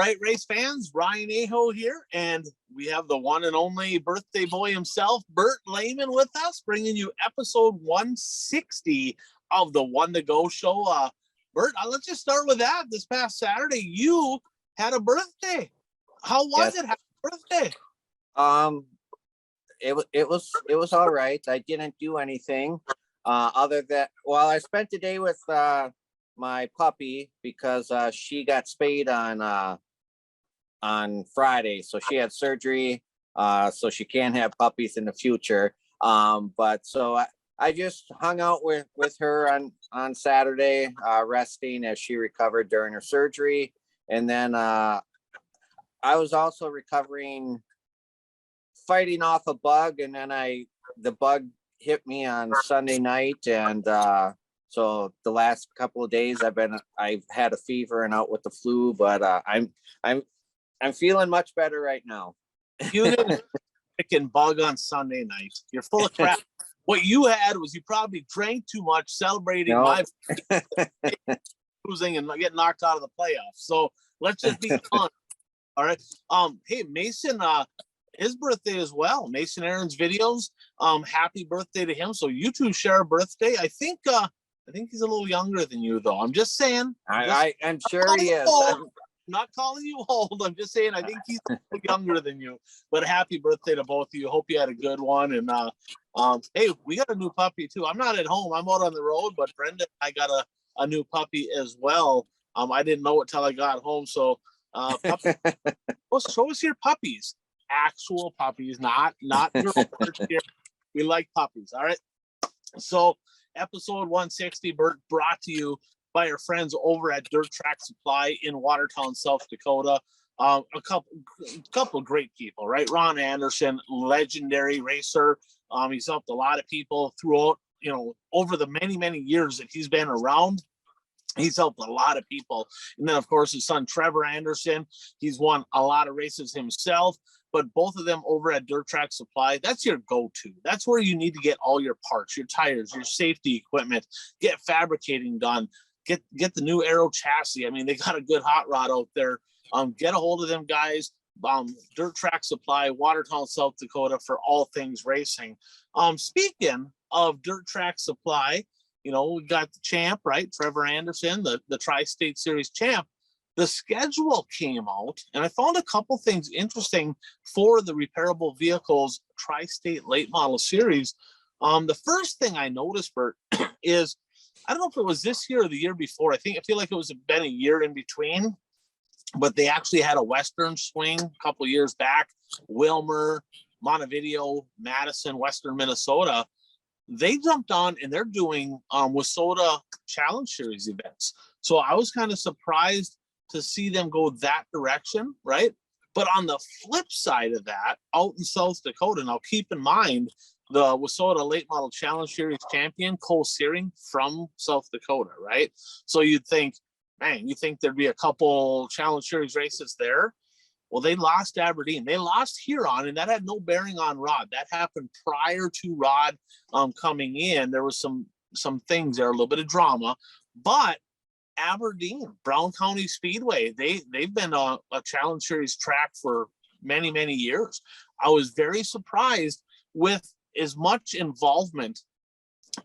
right, race fans, Ryan Aho here, and we have the one and only birthday boy himself, Bert Lehman, with us, bringing you episode 160 of the One to Go show. Bert, let's just start with that. This past Saturday, you had a birthday. How was it? Happy birthday. It was all right. I didn't do anything other than, well, I spent the day with my puppy because she got spayed on Friday, so she had surgery, so she can't have puppies in the future. But so I just hung out with her on Saturday, resting as she recovered during her surgery, and then I was also recovering, fighting off a bug, and then the bug hit me on Sunday night, and so the last couple of days I've had a fever and out with the flu, but I'm feeling much better right now. You didn't freaking bug on Sunday night. You're full of crap. What you had was you probably drank too much, celebrating my losing and getting knocked out of the playoffs. So let's just be fun. All right. Hey, Mason, his birthday as well. Mason Aaron's videos. Happy birthday to him. So you two share a birthday. I think he's a little younger than you, though. I'm just saying. I'm sure he is. I'm not calling you old. I'm just saying I think he's a little younger than you. But happy birthday to both of you. Hope you had a good one. And hey, we got a new puppy too. I'm not at home. I'm out on the road. But Brenda, I got a new puppy as well. I didn't know it till I got home. So show us your puppies. Actual puppies, not your here. We like puppies. All right. So episode 160, Bert, brought to you by our friends over at Dirt Track Supply in Watertown, South Dakota. A couple of great people, right? Ron Anderson, legendary racer. He's helped a lot of people throughout, over the many years that he's been around. He's helped a lot of people. And then, of course, his son, Trevor Anderson, he's won a lot of races himself. But both of them over at Dirt Track Supply, that's your go-to. That's where you need to get all your parts, your tires, your safety equipment, get fabricating done, get the new Aero chassis. I mean, they got a good hot rod out there. Get a hold of them guys. Dirt Track Supply, Watertown, South Dakota, for all things racing. Speaking of Dirt Track Supply, we got the champ, right? Trevor Anderson, the Tri-State Series champ. The schedule came out, and I found a couple things interesting for the repairable vehicles Tri-State Late Model Series. The first thing I noticed, Bert, is I don't know if it was this year or the year before. I feel like it was been a year in between, but they actually had a Western swing a couple of years back. Wilmer, Montevideo, Madison, Western Minnesota. They jumped on and they're doing Wasota Challenge Series events. So I was kind of surprised to see them go that direction, right? But on the flip side of that, out in South Dakota, now keep in mind the Wasota Late Model Challenge Series champion, Cole Searing from South Dakota, right? So you'd think, man, you think there'd be a couple Challenge Series races there? Well, they lost Aberdeen. They lost Huron, and that had no bearing on Rod. That happened prior to Rod coming in. There was some things there, a little bit of drama, but Aberdeen, Brown County Speedway, they've been a Challenge Series track for many years. I was very surprised with as much involvement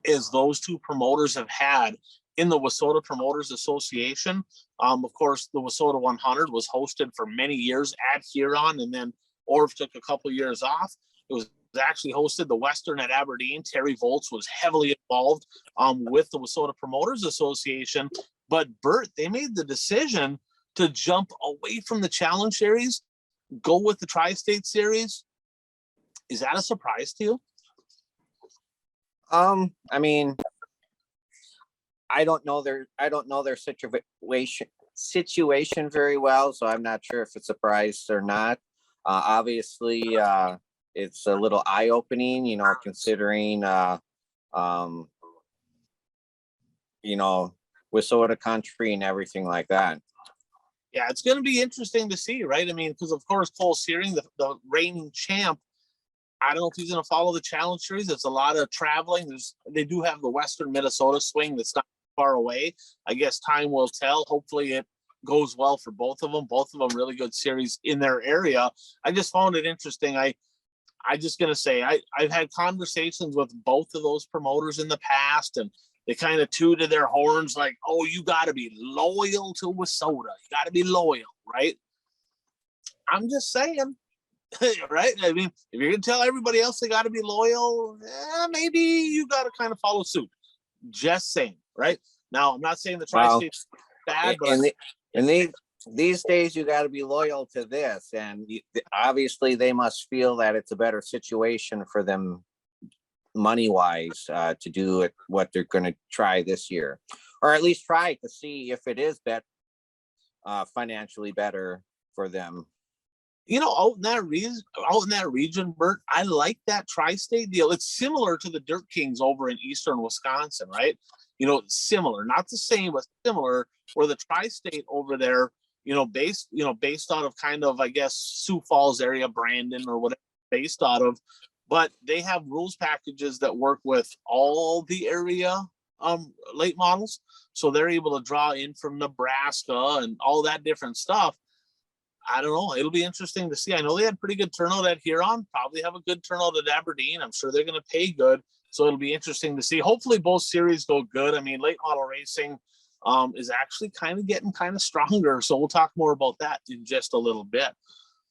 as those two promoters have had in the Wasota Promoters Association. Of course, the Wasota 100 was hosted for many years at Huron, and then Orv took a couple years off. It was actually hosted the Western at Aberdeen. Terry Volz was heavily involved with the Wasota Promoters Association. But Bert, they made the decision to jump away from the Challenge Series, go with the Tri-State Series. Is that a surprise to you? I mean, I don't know their situation very well, so I'm not sure if it's surprised or not. Obviously, it's a little eye-opening, considering Wasota country and everything like that. Yeah, it's going to be interesting to see, right? I mean, because of course Cole Searing, the reigning champ, I don't know if he's going to follow the Challenge Series. It's a lot of traveling. They do have the Western Minnesota swing that's not far away. I guess time will tell. Hopefully it goes well for both of them. Both of them really good series in their area. I just found it interesting. I just gonna say I've had conversations with both of those promoters in the past, and they kind of tooted their horns like, "Oh, you got to be loyal to Wissota. You got to be loyal, right?" I'm just saying, right? I mean, if you're gonna tell everybody else they got to be loyal, maybe you got to kind of follow suit. Just saying, right? Now, I'm not saying the tri-state's bad, but these days you got to be loyal to this, and obviously they must feel that it's a better situation for them money wise to do it what they're going to try this year, or at least try to see if it is financially better for them. Out in that region, Bert, I like that tri-state deal. It's similar to the Dirt Kings over in eastern Wisconsin, right? Similar, not the same, but similar. Where the tri-state over there, based out of kind of, I guess, Sioux Falls area, Brandon or whatever, based out of, but they have rules packages that work with all the area late models, so they're able to draw in from Nebraska and all that different stuff. I don't know. It'll be interesting to see. I know they had pretty good turnout at Huron. Probably have a good turnout at Aberdeen. I'm sure they're going to pay good. So it'll be interesting to see. Hopefully both series go good. I mean, late model racing is actually kind of getting kind of stronger. So we'll talk more about that in just a little bit.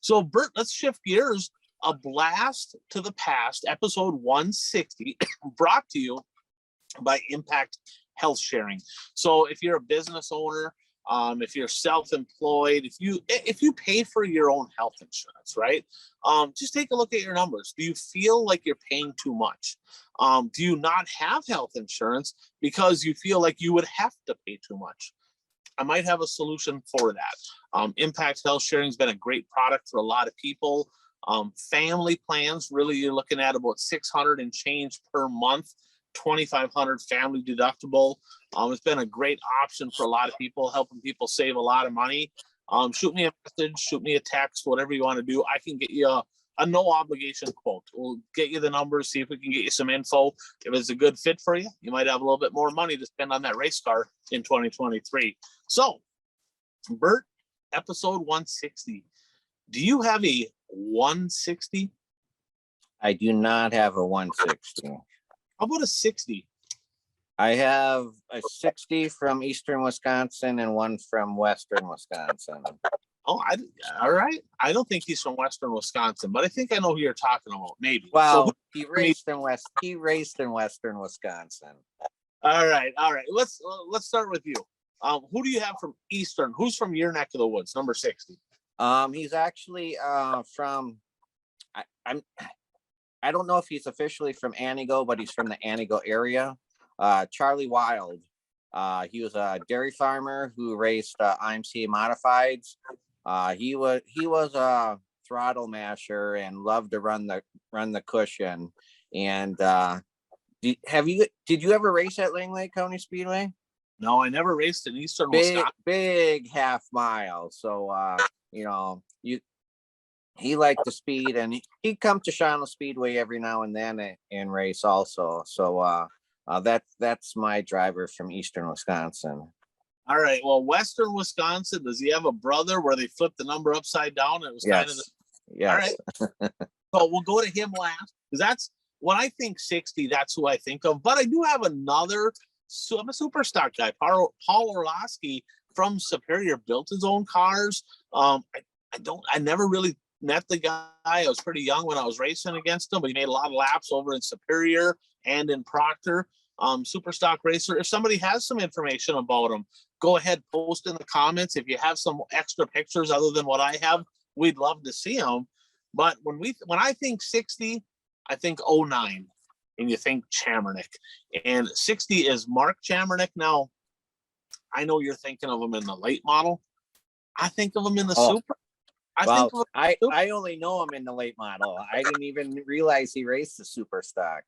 So Bert, let's shift gears. A blast to the past, episode 160, brought to you by Impact Health Sharing. So if you're a business owner, if you're self-employed, if you pay for your own health insurance, right? Just take a look at your numbers. Do you feel like you're paying too much? Do you not have health insurance because you feel like you would have to pay too much? I might have a solution for that. Impact Health Sharing has been a great product for a lot of people. Family plans, really, you're looking at about $600 and change per month. $2,500 family deductible. It's been a great option for a lot of people, helping people save a lot of money. Shoot me a message, shoot me a text, whatever you want to do. I can get you a no obligation quote. We'll get you the numbers, see if we can get you some info. If it's a good fit for you, you might have a little bit more money to spend on that race car in 2023. So, Bert, episode 160. Do you have a 160? I do not have a 160. How about a 60? I have a 60 from eastern Wisconsin and one from western Wisconsin. Oh, all right. I don't think he's from western Wisconsin, but I think I know who you're talking about. Maybe. Well, So, he raced in western Wisconsin. All right. Let's start with you. Who do you have from eastern? Who's from your neck of the woods? Number 60. He's actually from. I don't know if he's officially from Anigo, but he's from the Anigo area. Charlie Wild. He was a dairy farmer who raced IMCA modifieds. He was a throttle masher and loved to run the cushion. And did you ever race at Lang Lake County Speedway? No, I never raced in eastern Wisconsin. Big half mile. So he liked the speed, and he'd come to Shawano Speedway every now and then and race also. So that's my driver from eastern Wisconsin. All right. Well, western Wisconsin, does he have a brother where they flipped the number upside down? It was kind of yes. All right. So we'll go to him last, because that's when I think 60, that's who I think of. But I do have another. So I'm a super stock guy. Paul Orlowski from Superior built his own cars. I never really met the guy. I was pretty young when I was racing against him, but he made a lot of laps over in Superior and in Proctor. Super stock racer. If somebody has some information about him, go ahead, post in the comments. If you have some extra pictures other than what I have, we'd love to see them. But when I think 60, I think 09, and you think Chamernick. And 60 is Mark Chamernick. Now, I know you're thinking of him in the late model. I think of him in the super. I only know him in the late model. I didn't even realize he raced the super stock.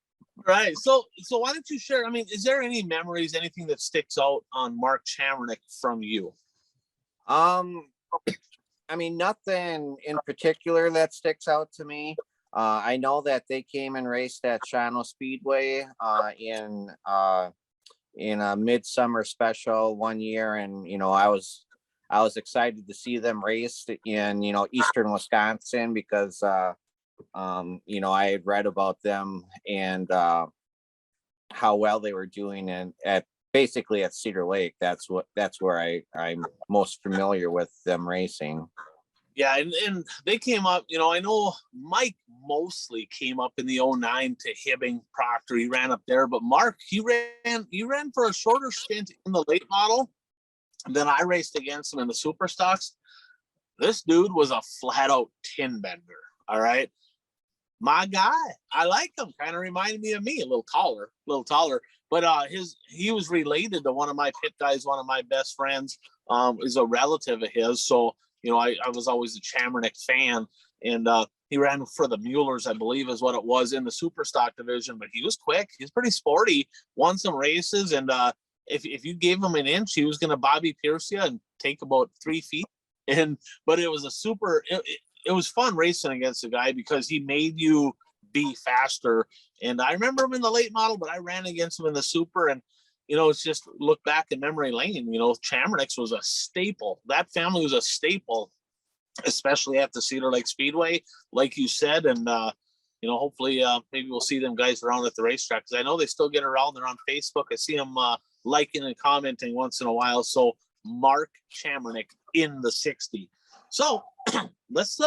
Right. So why don't you share? I mean, is there any memories, anything that sticks out on Mark Chamernick from you? I mean, nothing in particular that sticks out to me. I know that they came and raced at Shawano Speedway in a midsummer special one year, and I was I was excited to see them race in, Eastern Wisconsin because, I had read about them and how well they were doing at basically at Cedar Lake. That's where I'm most familiar with them racing. Yeah, and they came up, I know Mike mostly came up in the 09 to Hibbing Proctor. He ran up there, but Mark, he ran for a shorter stint in the late model. Then I raced against him in the super stocks. This dude was a flat out tin bender. All right. My guy, I like him. Kind of reminded me of me, a little taller. But he was related to one of my pit guys, one of my best friends, is a relative of his. So, I was always a Chamonix fan. And he ran for the Muellers, I believe is what it was, in the super stock division. But he was quick. He's pretty sporty, won some races. And if you gave him an inch, he was going to Bobby Pierce you and take about 3 feet. But it was it was fun racing against the guy because he made you be faster. And I remember him in the late model, but I ran against him in the super. And, it's just look back in memory lane. Chamonix was a staple. That family was a staple, especially at the Cedar Lake Speedway, like you said. And, hopefully maybe we'll see them guys around at the racetrack, because I know they still get around. They're on Facebook. I see them liking and commenting once in a while. So Mark Chamonix in the 60. So let's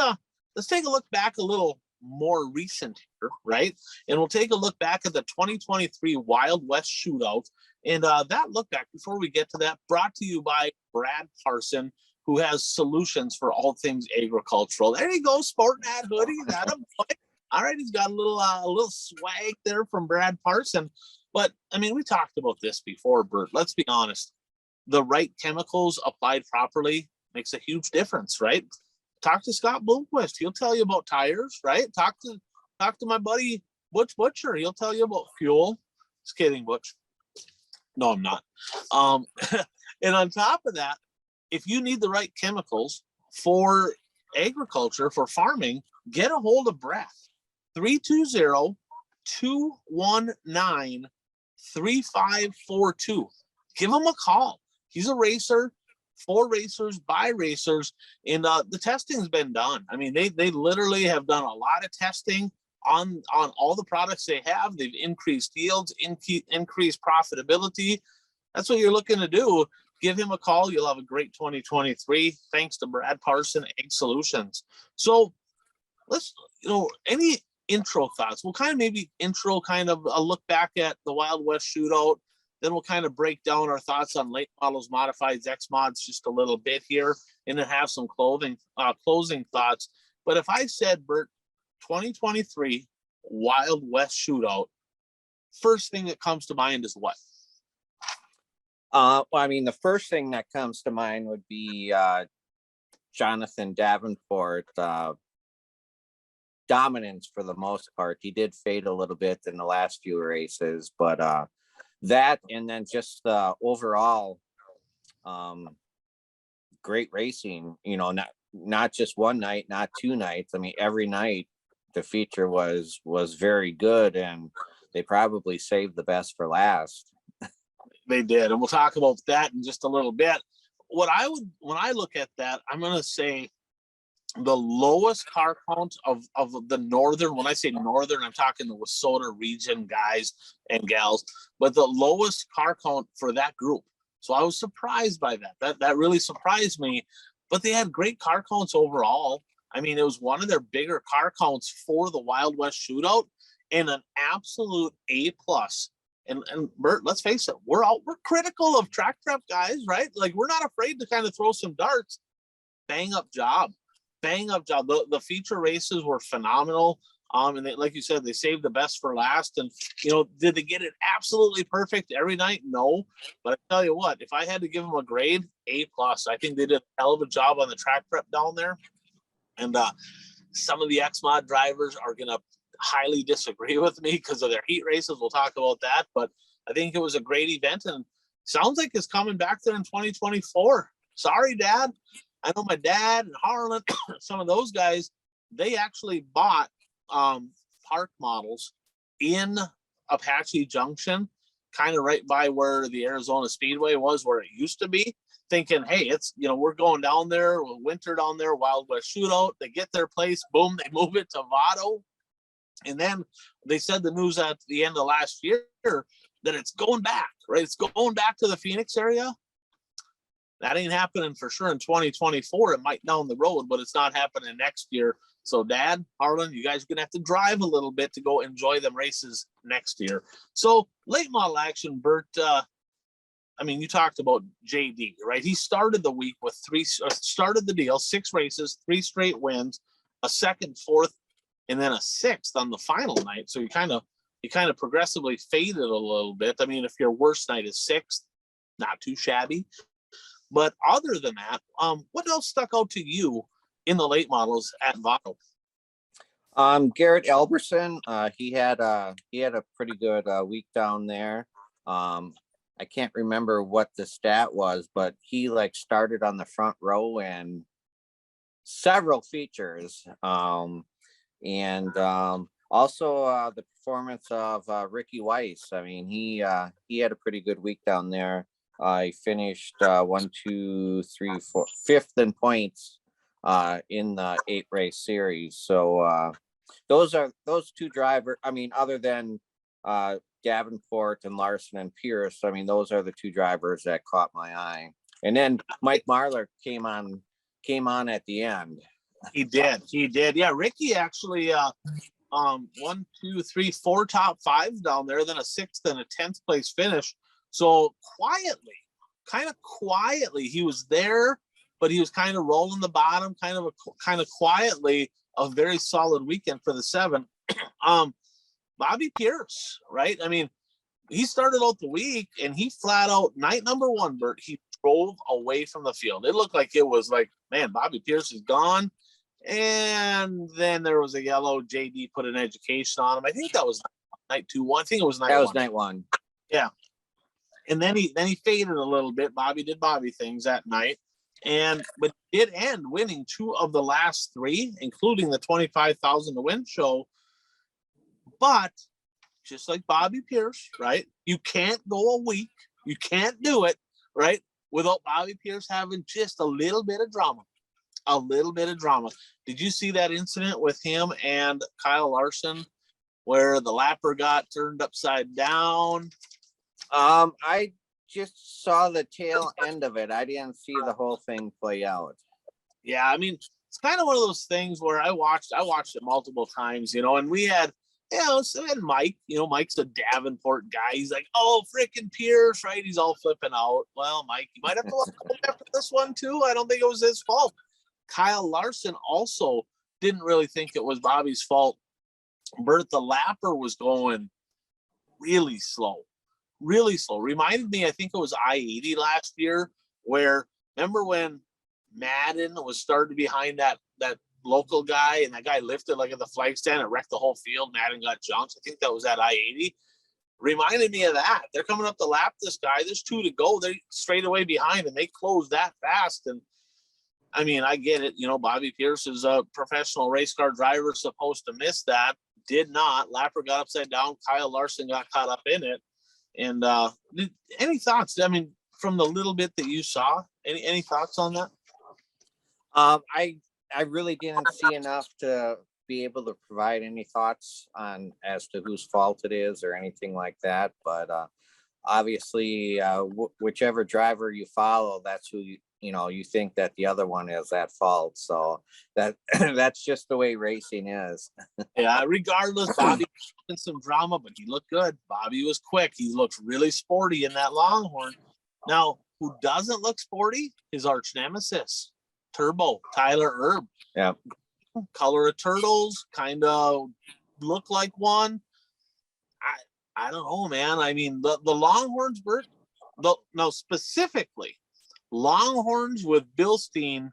take a look back a little more recent here, right? And we'll take a look back at the 2023 Wild West Shootout. And that look back, before we get to that, brought to you by Brad Parson, who has solutions for all things agricultural. There you go, sporting that hoodie. All right, he's got a little swag there from Brad Parson. But I mean, we talked about this before, Bert. Let's be honest. The right chemicals applied properly makes a huge difference, right? Talk to Scott Bloomquist. He'll tell you about tires, right? Talk to my buddy Butch Butcher. He'll tell you about fuel. Just kidding, Butch. No, I'm not. And on top of that, if you need the right chemicals for agriculture, for farming, get a hold of Brad. 320-219-3542. Give him a call. He's a racer, for racers, by racers, and the testing's been done. I mean, they literally have done a lot of testing on all the products they have. They've increased yields, increased profitability. That's what you're looking to do. Give him a call. You'll have a great 2023. Thanks to Brad Parson Ag Solutions. So let's, any intro thoughts? We'll kind of a look back at the Wild West Shootout. Then we'll kind of break down our thoughts on late models, modifieds, X mods just a little bit here, and then have some closing thoughts. But if I said, Bert, 2023 Wild West Shootout, first thing that comes to mind is what? Well, I mean, the first thing that comes to mind would be Jonathan Davenport. Dominance for the most part. He did fade a little bit in the last few races, but that, and then just overall great racing, not just one night, not 2 nights. I mean, every night the feature was very good, and they probably saved the best for last. They did, and we'll talk about that in just a little bit. When I look at that, I'm going to say the lowest car count of the northern, when I say northern, I'm talking the Wissota region guys and gals, but the lowest car count for that group. So I was surprised by that. That really surprised me, but they had great car counts overall. I mean, it was one of their bigger car counts for the Wild West Shootout, and an absolute A+. And Bert, let's face it, we're critical of track prep guys, right? Like, we're not afraid to kind of throw some darts. Bang up job. The feature races were phenomenal. And they, like you said, they saved the best for last. And, did they get it absolutely perfect every night? No. But I tell you what, if I had to give them a grade, A+. I think they did a hell of a job on the track prep down there. And some of the X-Mod drivers are going to highly disagree with me because of their heat races. We'll talk about that. But I think it was a great event, and sounds like it's coming back there in 2024. Sorry, Dad. I know my dad and Harlan, some of those guys, they actually bought park models in Apache Junction kind of right by where the Arizona Speedway was, where it used to be, thinking, hey, it's, we're going down there, we'll winter down there, Wild West Shootout. They get their place, boom, they move it to Vado. And then they said the news at the end of last year that it's going back, right? It's going back to the Phoenix area. That ain't happening for sure in 2024. It might down the road, but it's not happening next year. So Dad, Harlan, you guys are going to have to drive a little bit to go enjoy them races next year. So late model action, Bert, you talked about JD, right? He started the week with started the deal, 6 races, 3 straight wins, a second, fourth, and then a 6th on the final night. So you kind of progressively faded a little bit. If your worst night is 6th, not too shabby. But other than that, what else stuck out to you in the late models at Vado? Garrett Elberson, he had a pretty good week down there. I can't remember what the stat was, but he started on the front row in several features. Also the performance of Ricky Weiss. He had a pretty good week down there. He finished 1, 2, 3, 4, 5th in points in the 8-race series. So those 2 drivers. Other than Davenport and Larson and Pierce, those are the 2 drivers that caught my eye. And then Mike Marlar came on at the end. He did. Yeah, Ricky actually 1, 2, 3, 4 top 5s down there, then a 6th and a 10th place finish. So kind of quietly, he was there, but he was kind of rolling the bottom, kind of quietly. A very solid weekend for the 7. Bobby Pierce, right? He started out the week and he flat out, night number 1, Bert, he drove away from the field. It looked like it was man, Bobby Pierce is gone. And then there was a yellow. JD put an education on him. I think that was night 2. I think it was night 1. That was night 1. Yeah. And then he faded a little bit. Bobby did Bobby things that night. But did end winning 2 of the last 3, including the 25,000 to win show. But just like Bobby Pierce, right? You can't go a week. You can't do it, right? Without Bobby Pierce having just a little bit of drama. Did you see that incident with him and Kyle Larson where the lapper got turned upside down? I just saw the tail end of it. I didn't see the whole thing play out. Yeah, it's kind of one of those things where I watched it multiple times, and we had, so we had Mike, Mike's a Davenport guy. He's like, oh, freaking Pierce, right? He's all flipping out. Well, Mike, you might have to look after this one too. I don't think it was his fault. Kyle Larson also didn't really think it was Bobby's fault. Bert, the lapper was going really slow. Reminded me, I think it was I-80 last year, where remember when Madden was started behind that local guy and that guy lifted at the flag stand and wrecked the whole field. Madden got junked. I think that was at I-80. Reminded me of that. They're coming up to lap this guy. There's 2 to go. They're straight away behind and they closed that fast. And I get it. Bobby Pierce is a professional race car driver, supposed to miss that. Did not. Lapper got upside down. Kyle Larson got caught up in it. And any thoughts? From the little bit that you saw, any thoughts on that? I really didn't see enough to be able to provide any thoughts on as to whose fault it is or anything like that. But obviously, whichever driver you follow, that's who you think that the other one is at fault. So that's just the way racing is. Yeah, regardless, Bobby had some drama, but he looked good. Bobby was quick. He looked really sporty in that Longhorn. Now, who doesn't look sporty? His arch nemesis, Turbo, Tyler Erb. Yeah. Color of turtles, kind of look like one. I don't know, man. The Longhorns, Bert, no, specifically, Longhorns with Bilstein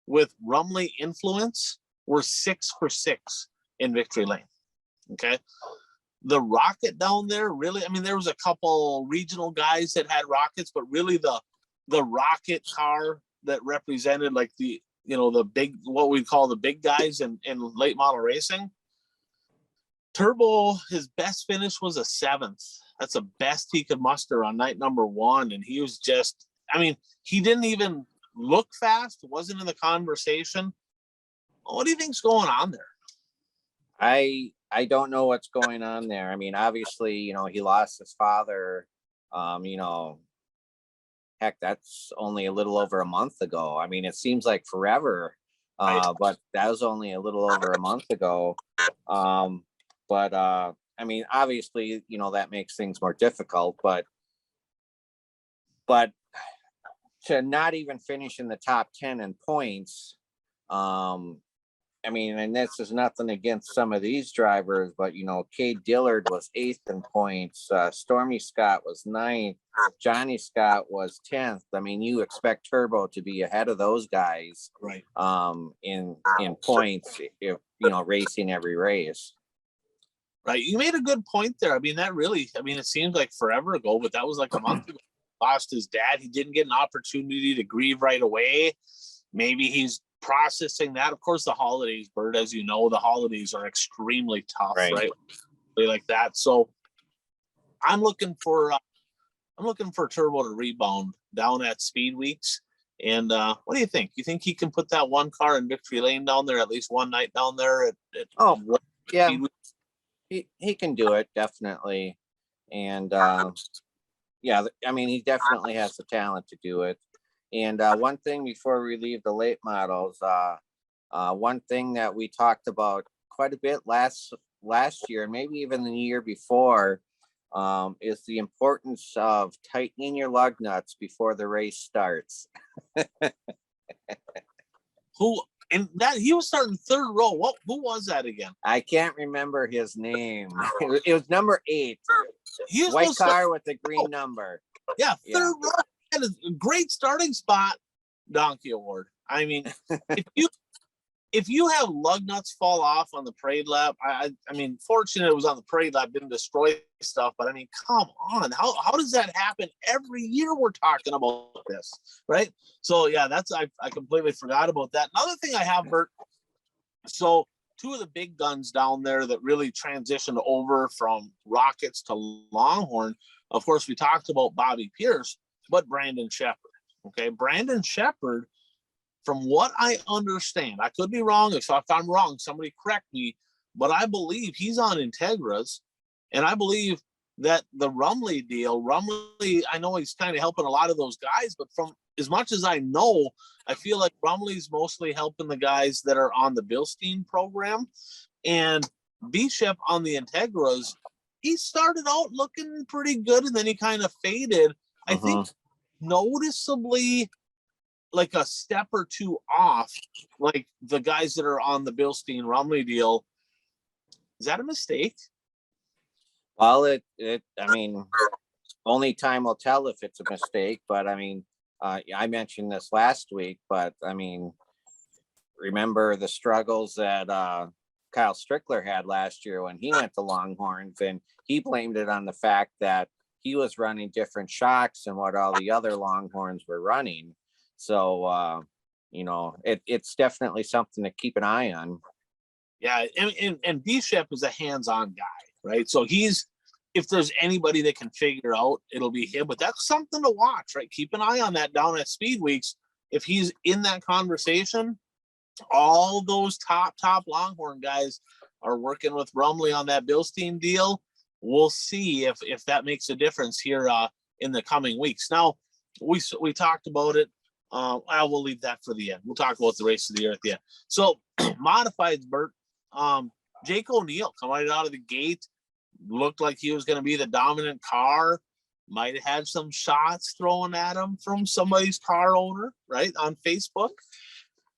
with Rumley influence were 6 for 6 in victory lane. Okay. The rocket down there, really, there was a couple regional guys that had rockets, but really the rocket car that represented the big, what we call the big guys in late model racing. Turbo, his best finish was a 7th. That's the best he could muster on night number one. And he was just, I mean, he didn't even look fast, wasn't in the conversation. What do you think's going on there? I don't know what's going on there. I mean, obviously, you know, he lost his father. You know, heck, that's only a little over a month ago. I mean, it seems like forever, but that was only a little over a month ago. I mean, obviously, you know, that makes things more difficult, but to not even finish in the top 10 in points, I mean, and this is nothing against some of these drivers, but, you know, Cade Dillard was 8th in points. Stormy Scott was 9th. Johnny Scott was 10th. I mean, you expect Turbo to be ahead of those guys, right? In points, if, you know, racing every race. Right. You made a good point there. I mean, it seems like forever ago, but that was like a month ago. Lost his dad. He didn't get an opportunity to grieve right away. Maybe he's processing that. Of course, the holidays, Bert, as you know, the holidays are extremely tough, right? Like that. So I'm looking for Turbo to rebound down at Speed Weeks. And what do you think? You think he can put that one car in victory lane down there at least one night down there? Yeah, he can do it, definitely. And yeah, I mean, he definitely has the talent to do it. And one thing before we leave the late models, one thing that we talked about quite a bit last year, and maybe even the year before, is the importance of tightening your lug nuts before the race starts. He was starting third row. Who was that again? I can't remember his name. It was number 8. White car with the green number. Yeah, third row. Had a great starting spot. Donkey Award. I mean, if you have lug nuts fall off on the parade lap, I mean, fortunate it was on the parade lap, didn't destroy stuff, but I mean, come on, how does that happen every year? We're talking about this, right? So yeah, I completely forgot about that. Another thing I have, Bert, so 2 of the big guns down there that really transitioned over from Rockets to Longhorn, of course, we talked about Bobby Pierce, but Brandon Shepherd. Okay, Brandon Shepherd, from what I understand, I could be wrong. If I'm wrong, somebody correct me, but I believe he's on Integras, and I believe that the Rumley deal, I know he's kind of helping a lot of those guys, but from as much as I know, I feel like Rumley's mostly helping the guys that are on the Bilstein program. And Bishop on the Integras, he started out looking pretty good, and then he kind of faded. I think noticeably like a step or 2 off, like the guys that are on the Bilstein Rumley deal. Is that a mistake? Well, I mean, only time will tell if it's a mistake, but I mean, I mentioned this last week, but I mean, remember the struggles that Kyle Strickler had last year when he went to Longhorns, and he blamed it on the fact that he was running different shocks than what all the other Longhorns were running. So, you know, it's definitely something to keep an eye on. Yeah, and Bishop is a hands-on guy, right? So if there's anybody that can figure out, it'll be him. But that's something to watch, right? Keep an eye on that down at Speed Weeks. If he's in that conversation, all those top Longhorn guys are working with Rumley on that Bilstein deal. We'll see if that makes a difference here in the coming weeks. Now, we talked about it. We'll leave that for the end. We'll talk about the race of the year at the end. So, modifieds, Bert. Jake O'Neill coming out of the gate, looked like he was going to be the dominant car. Might have had some shots thrown at him from somebody's car owner, right, on Facebook.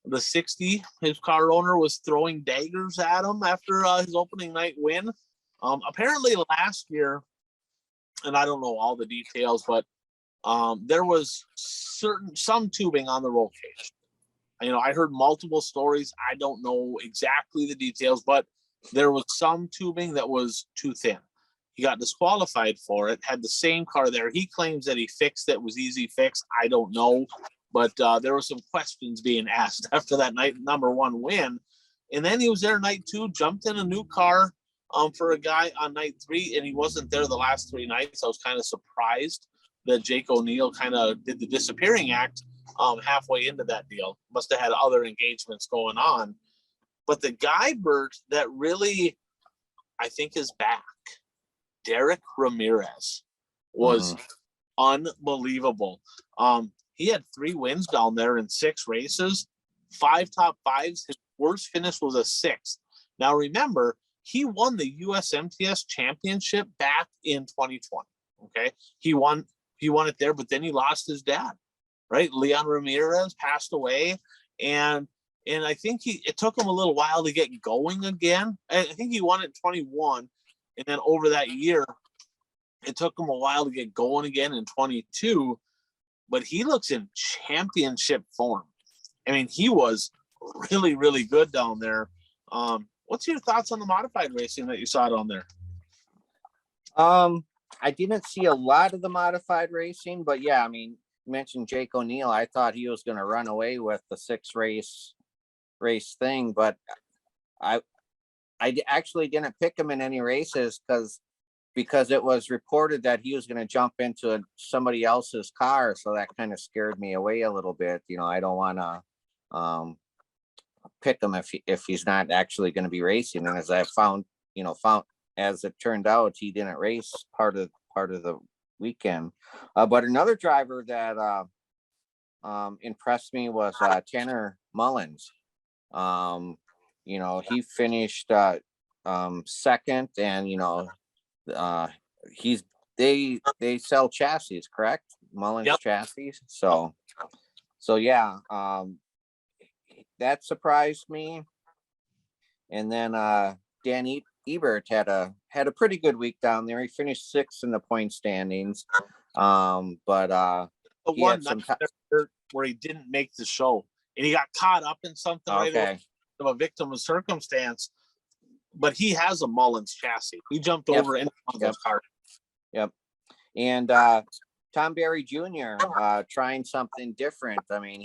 The 60, his car owner was throwing daggers at him after his opening night win. Apparently last year, and I don't know all the details, but there was some tubing on the roll cage. You know, I heard multiple stories. I don't know exactly the details, but there was some tubing that was too thin. He got disqualified for it, had the same car there. He claims that he fixed it, was easy fix. I don't know, but there were some questions being asked after that night number 1 win. And then he was there night 2, jumped in a new car, for a guy on night 3, and he wasn't there the last 3 nights. I was kind of surprised that Jake O'Neill kind of did the disappearing act halfway into that deal. Must have had other engagements going on. But the guy, Bert, that really, I think, is back, Derek Ramirez, was unbelievable. He had 3 wins down there in 6 races, 5 top 5s. His worst finish was a 6th. Now, remember, he won the USMTS championship back in 2020. Okay. He won it there, but then he lost his dad, right? Leon Ramirez passed away. And I think it took him a little while to get going again. I think he won it in 21. And then over that year, it took him a while to get going again in 22. But he looks in championship form. I mean, he was really, really good down there. What's your thoughts on the modified racing that you saw down there? I didn't see a lot of the modified racing, but yeah, I mean, you mentioned Jake O'Neill. I thought he was going to run away with the 6 race thing, but I actually didn't pick him in any races because it was reported that he was going to jump into somebody else's car. So that kind of scared me away a little bit. You know, I don't want to pick him if he's not actually going to be racing. And as I found as it turned out, he didn't race part of the weekend. But another driver that impressed me was Tanner Mullins. He finished second, and they sell chassis, correct? Mullins Yep. chassis. So yeah, that surprised me. And then Dan Ebert had a pretty good week down there. He finished 6th in the point standings. But The he one had some where he didn't make the show, and he got caught up in something right away, of a victim of circumstance. But he has a Mullins chassis. He jumped over into those cars. Yep. And Tom Berry Jr. Trying something different. I mean,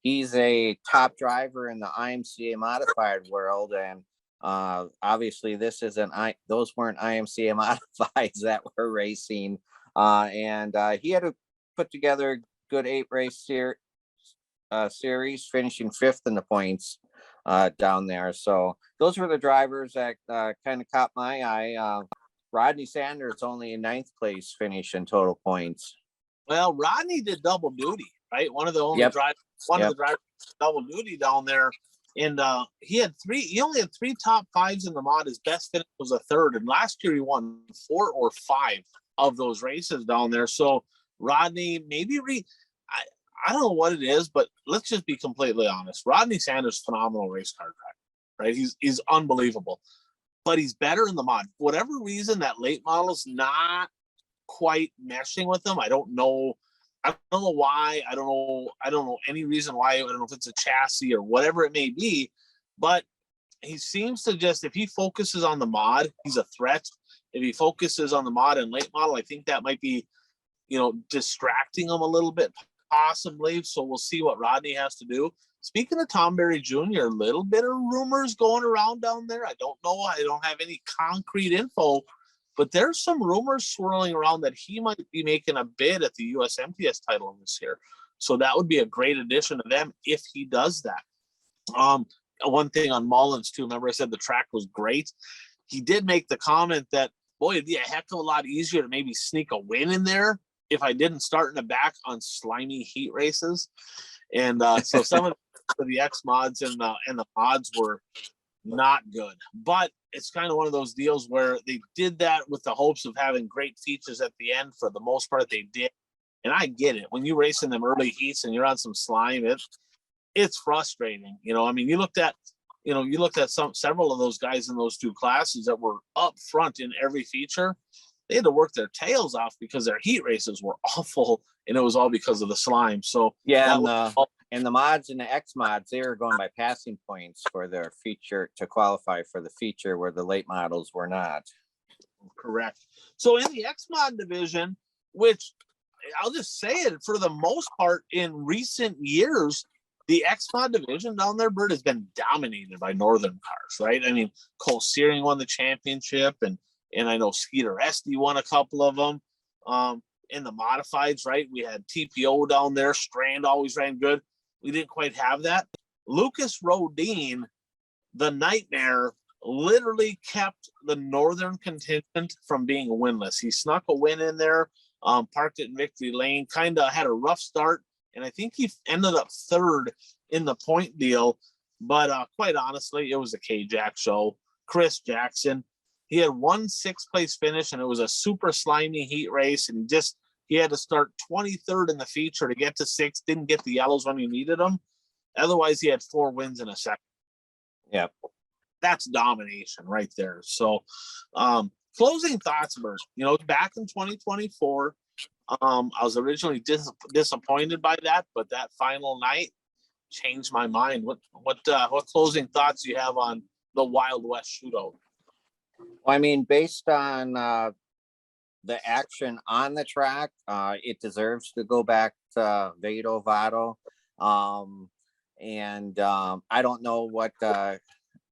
he's a top driver in the IMCA modified world, and obviously this isn't those weren't IMCA modifieds that were racing. And he had to put together a good 8-race series, finishing 5th in the points down there. So those were the drivers that kind of caught my eye. Rodney Sanders only in 9th place finish in total points. Well, Rodney did double duty, right? One of the only drivers, of the drivers double duty down there. And he only had 3 top 5s in the mod. His best finish was a 3rd. And last year he won 4 or 5 of those races down there. So Rodney, maybe I don't know what it is, but let's just be completely honest. Rodney Sanders, phenomenal race car driver, right? He's unbelievable, but he's better in the mod. For whatever reason, that late model's not quite meshing with him. I don't know why. I don't know any reason why. I don't know if it's a chassis or whatever it may be, but he seems to just, if he focuses on the mod, he's a threat. If he focuses on the mod and late model, I think that might be, distracting him a little bit, possibly. So we'll see what Rodney has to do. Speaking of Tom Berry Jr., a little bit of rumors going around down there. I don't know. I don't have any concrete info, but there's some rumors swirling around that he might be making a bid at the USMTS title this year. So that would be a great addition to them if he does that. One thing on Mullins too, remember I said the track was great. He did make the comment that, boy, it'd be a heck of a lot easier to maybe sneak a win in there if I didn't start in the back on slimy heat races. And so some of the X mods and the mods were not good, but it's kind of one of those deals where they did that with the hopes of having great features at the end. For the most part, they did. And I get it. When you race in them early heats and you're on some slime, it's frustrating. I mean, you looked at several of those guys in those 2 classes that were up front in every feature. They had to work their tails off because their heat races were awful, and it was all because of the slime. So yeah, and the mods and the X mods, they were going by passing points for their feature to qualify for the feature, where the late models were not. Correct. So in the X mod division, which I'll just say it, for the most part in recent years, the XMod division down there, Bert, has been dominated by Northern cars, right? I mean, Cole Searing won the championship, and I know Skeeter Esty won a couple of them. In the modifieds, right? We had TPO down there. Strand always ran good. We didn't quite have that. Lucas Rodin, the Nightmare, literally kept the Northern contingent from being winless. He snuck a win in there, parked it in victory lane, kind of had a rough start, and I think he ended up third in the point deal. But quite honestly, it was a K-Jack show. Chris Jackson, he had one sixth-place finish, and it was a super slimy heat race, and he had to start 23rd in the feature to get to sixth, didn't get the yellows when he needed them. Otherwise, he had 4 wins in a second. Yeah. That's domination right there. So closing thoughts, Bert. Back in 2024, I was originally disappointed by that, but that final night changed my mind. What closing thoughts do you have on the Wild West shootout? Well, I mean, based on the action on the track, it deserves to go back to Vado Vado. And I don't know what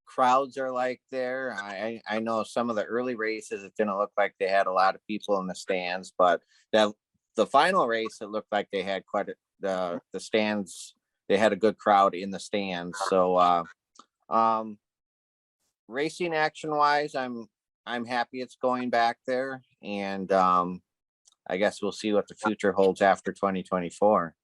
crowds are like there. I know some of the early races, it didn't look like they had a lot of people in the stands, but the final race, it looked like they had the stands. They had a good crowd in the stands. So racing action wise, I'm happy it's going back there, and I guess we'll see what the future holds after 2024.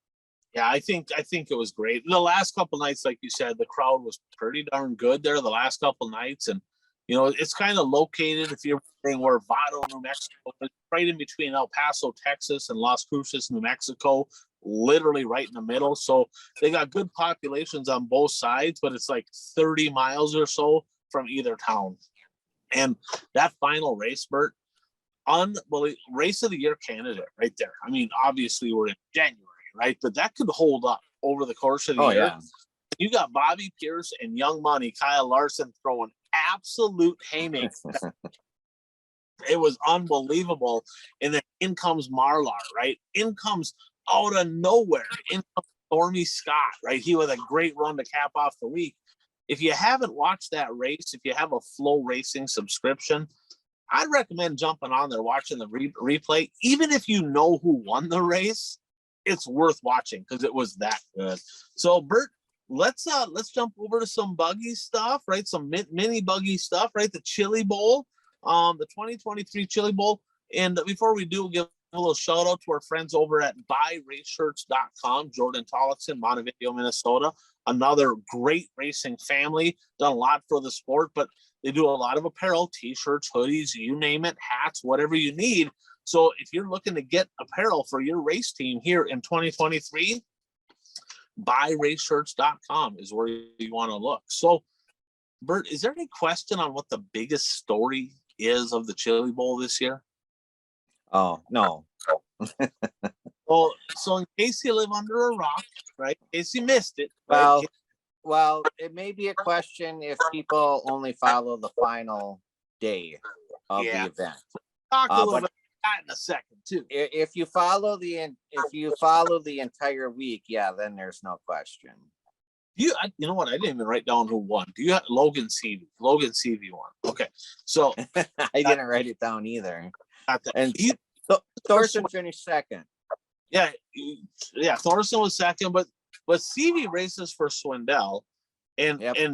Yeah, I think it was great. The last couple nights, like you said, the crowd was pretty darn good there the last couple nights. And, it's kind of located, if you're wondering where Vado, New Mexico is, right in between El Paso, Texas and Las Cruces, New Mexico, literally right in the middle. So they got good populations on both sides, but it's like 30 miles or so from either town. And that final race, Bert, unbelievable. Race of the year candidate right there. I mean, obviously we're in January, right? But that could hold up over the course of the year. Yeah. You got Bobby Pierce and Young Money, Kyle Larson throwing absolute haymakers. It was unbelievable. And then in comes Marlar, right? In comes out of nowhere. In comes Stormy Scott, right? He was a great run to cap off the week. If you haven't watched that race, if you have a Flow Racing subscription, I'd recommend jumping on there, watching the replay. Even if you know who won the race, it's worth watching because it was that good. So, Bert, let's jump over to some buggy stuff, right? Some mini buggy stuff, right? The Chili Bowl, the 2023 Chili Bowl. And before we do, we'll give a little shout out to our friends over at buyraceshirts.com, Jordan Tollickson, Montevideo, Minnesota. Another great racing family, done a lot for the sport, but they do a lot of apparel, t-shirts, hoodies, you name it, hats, whatever you need. So if you're looking to get apparel for your race team here in 2023, buyraceshirts.com is where you want to look. So, Bert, is there any question on what the biggest story is of the Chili Bowl this year? Oh, no. So in case you live under a rock, right? In case you missed it. Right? Well, it may be a question if people only follow the final day of the event. Talk a little bit about that in a second too. If you follow the entire week, yeah, then there's no question. You know what? I didn't even write down who won. Do you have Logan Seavey? Logan Seavey won. Okay, so I didn't write it down either. And Thorson finished second. Yeah, Thorson was second, but Seavey races for Swindell, and the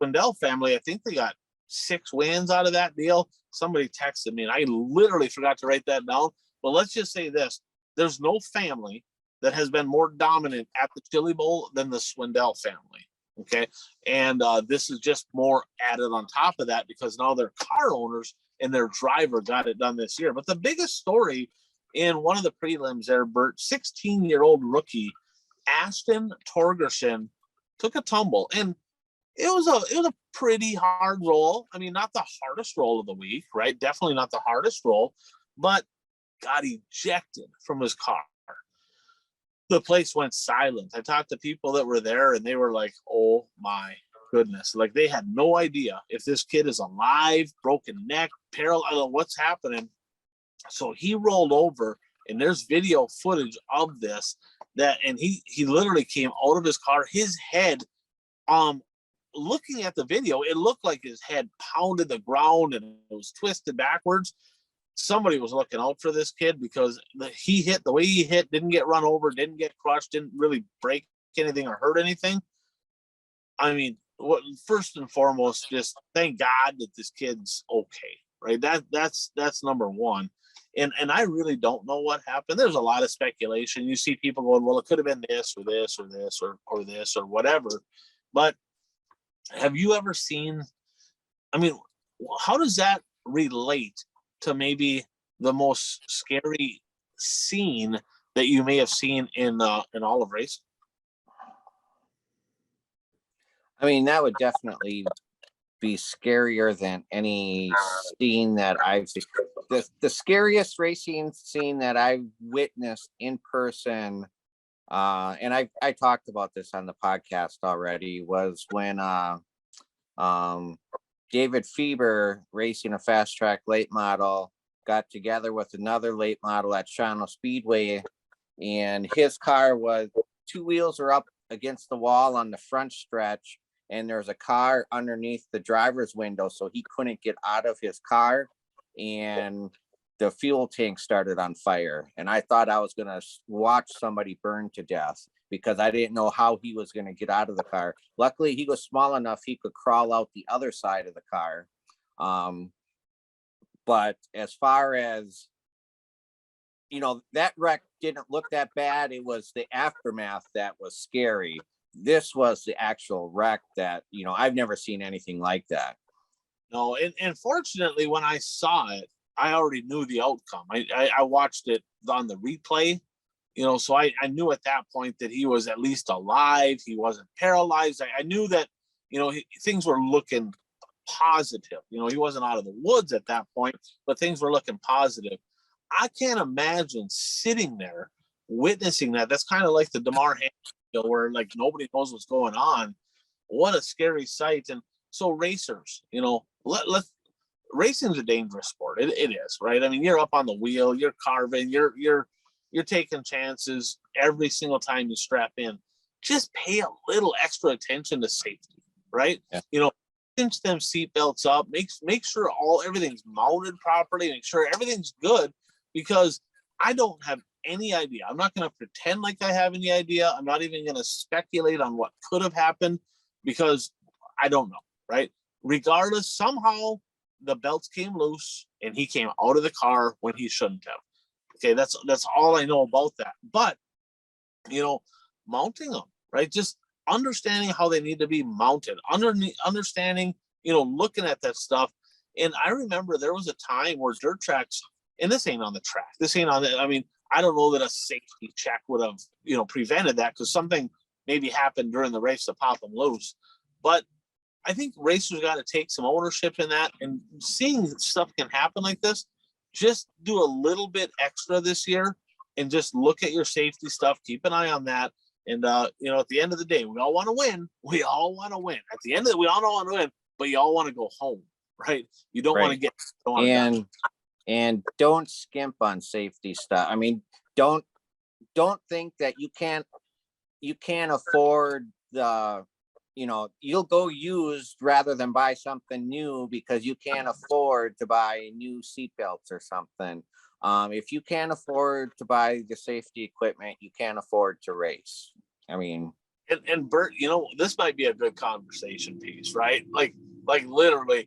Swindell family, I think they got 6 wins out of that deal. Somebody texted me, and I literally forgot to write that down. But let's just say this: there's no family that has been more dominant at the Chili Bowl than the Swindell family. Okay, and this is just more added on top of that because now they're car owners and their driver got it done this year. But the biggest story in one of the prelims there, Bert, 16-year-old rookie Ashton Torgerson took a tumble, and it was a pretty hard roll. I mean, not the hardest roll of the week, right? Definitely not the hardest roll, but got ejected from his car. The place went silent. I talked to people that were there, and they were like, "Oh my goodness!" Like they had no idea if this kid is alive, broken neck, paralyzed, what's happening. So he rolled over and there's video footage of this, and he literally came out of his car, his head, looking at the video, it looked like his head pounded the ground and it was twisted backwards. Somebody was looking out for this kid, because the way he hit, didn't get run over, didn't get crushed, didn't really break anything or hurt anything. I mean, first and foremost, just thank God that this kid's okay, right? That's number one. And I really don't know what happened. There's a lot of speculation. You see people going, well, it could have been this or this or this or this or whatever. But have you ever seen, I mean, how does that relate to maybe the most scary scene that you may have seen in all of racing? I mean, that would definitely be scarier than any scene that I've seen. The scariest racing scene that I've witnessed in person, and I talked about this on the podcast already, was when David Fieber, racing a fast track late model, got together with another late model at Shawano Speedway, and his car was, two wheels are up against the wall on the front stretch, and there's a car underneath the driver's window, so he couldn't get out of his car, and the fuel tank started on fire. And I thought I was going to watch somebody burn to death, because I didn't know how he was going to get out of the car. Luckily, he was small enough he could crawl out the other side of the car. But as far as, that wreck didn't look that bad. It was the aftermath that was scary. This was the actual wreck that, I've never seen anything like that. No, and fortunately, when I saw it, I already knew the outcome. I watched it on the replay, so I knew at that point that he was at least alive. He wasn't paralyzed. I knew that, things were looking positive. He wasn't out of the woods at that point, but things were looking positive. I can't imagine sitting there witnessing that. That's kind of like the DeMar Hamlin, where like nobody knows what's going on. What a scary sight. And so racers, racing's a dangerous sport. It is, right? I mean, you're up on the wheel, you're carving, you're taking chances every single time you strap in. Just pay a little extra attention to safety, right? Yeah. Cinch them seatbelts up, make sure everything's mounted properly, make sure everything's good, because I don't have any idea. I'm not going to pretend like I have any idea. I'm not even going to speculate on what could have happened, because I don't know, right? Regardless, somehow the belts came loose and he came out of the car when he shouldn't have. Okay, that's all I know about that. But, mounting them, right? Just understanding how they need to be mounted, understanding, looking at that stuff. And I remember there was a time where dirt tracks, and this ain't on the track, I mean, I don't know that a safety check would have, prevented that, because something maybe happened during the race to pop them loose. But I think racers got to take some ownership in that, and seeing stuff can happen like this, just do a little bit extra this year and just look at your safety stuff. Keep an eye on that. And, at the end of the day, we all want to win. We all want to win. At the end of it, we all want to win, but you all want to go home, right? You don't want to get and don't skimp on safety stuff. I mean, don't think that you can't afford the, you'll go used rather than buy something new because you can't afford to buy new seatbelts or something. If you can't afford to buy the safety equipment, you can't afford to race. I mean, and Bert, this might be a good conversation piece, right? Like literally,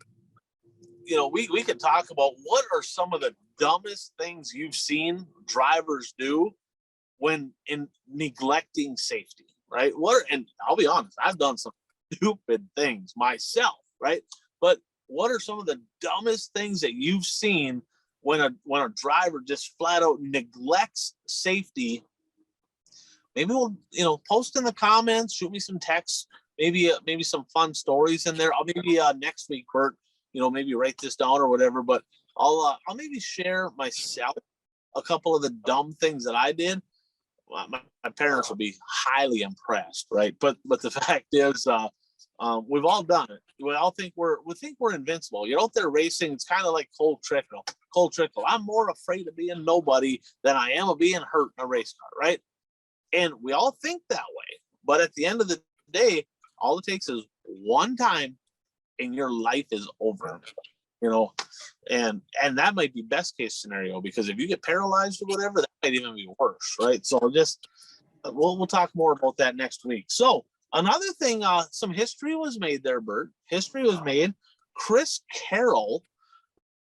we could talk about what are some of the dumbest things you've seen drivers do when in neglecting safety, right? And I'll be honest, I've done some stupid things myself, right? But what are some of the dumbest things that you've seen when a driver just flat out neglects safety? Maybe we'll, post in the comments, shoot me some texts, maybe some fun stories in there. I'll maybe next week, Bert, maybe write this down or whatever, but I'll maybe share myself a couple of the dumb things that I did. My parents will be highly impressed, right? But the fact is, we've all done it. We all think we're invincible. You're out there racing. It's kind of like cold trick. Cole Trickle. I'm more afraid of being nobody than I am of being hurt in a race car, right? And we all think that way. But at the end of the day, all it takes is one time and your life is over, you know, and that might be best case scenario, because if you get paralyzed or whatever, that might even be worse, right? So just we'll talk more about that next week. So another thing, some history was made there, Bert. History was made. Chris Carroll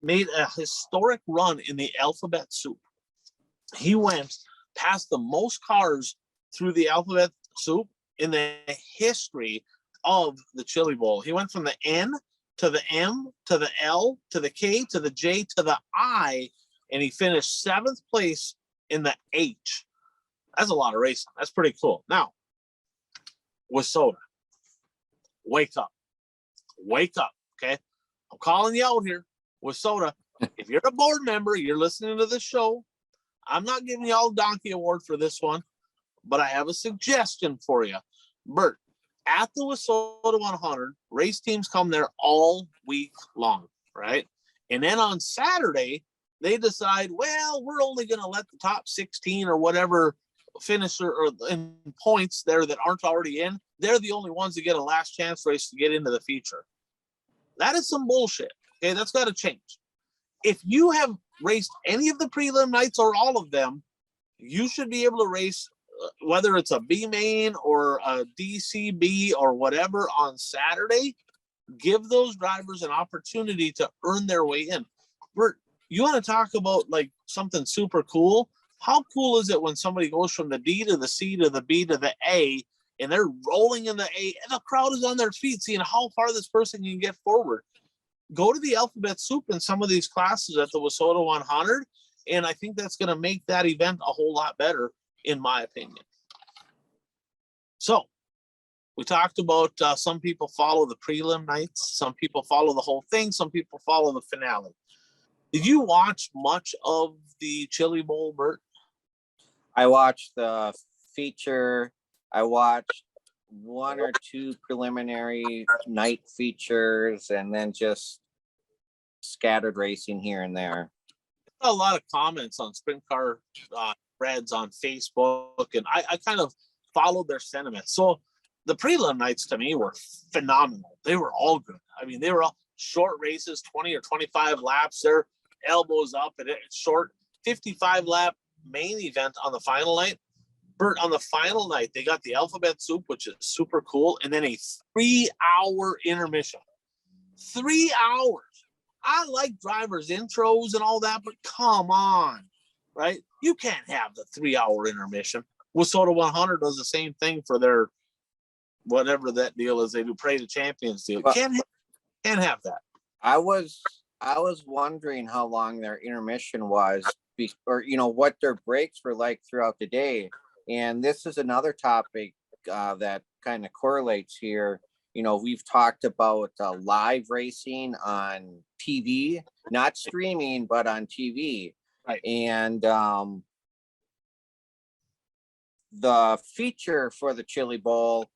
made a historic run in the alphabet soup. He went past the most cars through the alphabet soup in the history of the Chili Bowl. He went from the N to the M to the L to the K to the J to the I, and he finished 7th place in the H. That's a lot of racing. That's pretty cool. Now, WISSOTA, wake up. Wake up, okay? I'm calling you out here. WISSOTA, if you're a board member, you're listening to this show, I'm not giving you all donkey award for this one, but I have a suggestion for you. Bert, at the WISSOTA 100, race teams come there all week long, right? And then on Saturday, they decide, well, we're only going to let the top 16 or whatever finisher or in points there that aren't already in. They're the only ones that get a last chance race to get into the feature. That is some bullshit. Okay, that's got to change. If you have raced any of the prelim nights or all of them, you should be able to race whether it's a B main or a DCB or whatever on Saturday. Give those drivers an opportunity to earn their way in. Bert, you want to talk about like something super cool? How cool is it when somebody goes from the D to the C to the B to the A and they're rolling in the A and the crowd is on their feet seeing how far this person can get forward? Go to the alphabet soup in some of these classes at the WISSOTA 100, and I think that's going to make that event a whole lot better, in my opinion. So we talked about some people follow the prelim nights, some people follow the whole thing, some people follow the finale. Did you watch much of the Chili Bowl, Bert? I watched the feature. I watched 1 or 2 preliminary night features, and then just scattered racing here and there. A lot of comments on sprint car threads on Facebook, and I kind of followed their sentiment. So the prelim nights to me were phenomenal. They were all good. I mean, they were all short races, 20 or 25 laps. They're elbows up, and it's short 55 lap main event on the final night. Bert, on the final night, they got the alphabet soup, which is super cool, and then a 3-hour intermission. 3 hours. I like drivers' intros and all that, but come on, right? You can't have the 3-hour intermission. WISSOTA 100 does the same thing for their whatever that deal is. They do Parade of Champions deal. Can't have that. I was wondering how long their intermission was, or what their breaks were like throughout the day. And this is another topic that kind of correlates here. We've talked about live racing on TV, not streaming, but on TV. Right. And the feature for the Chili Bowl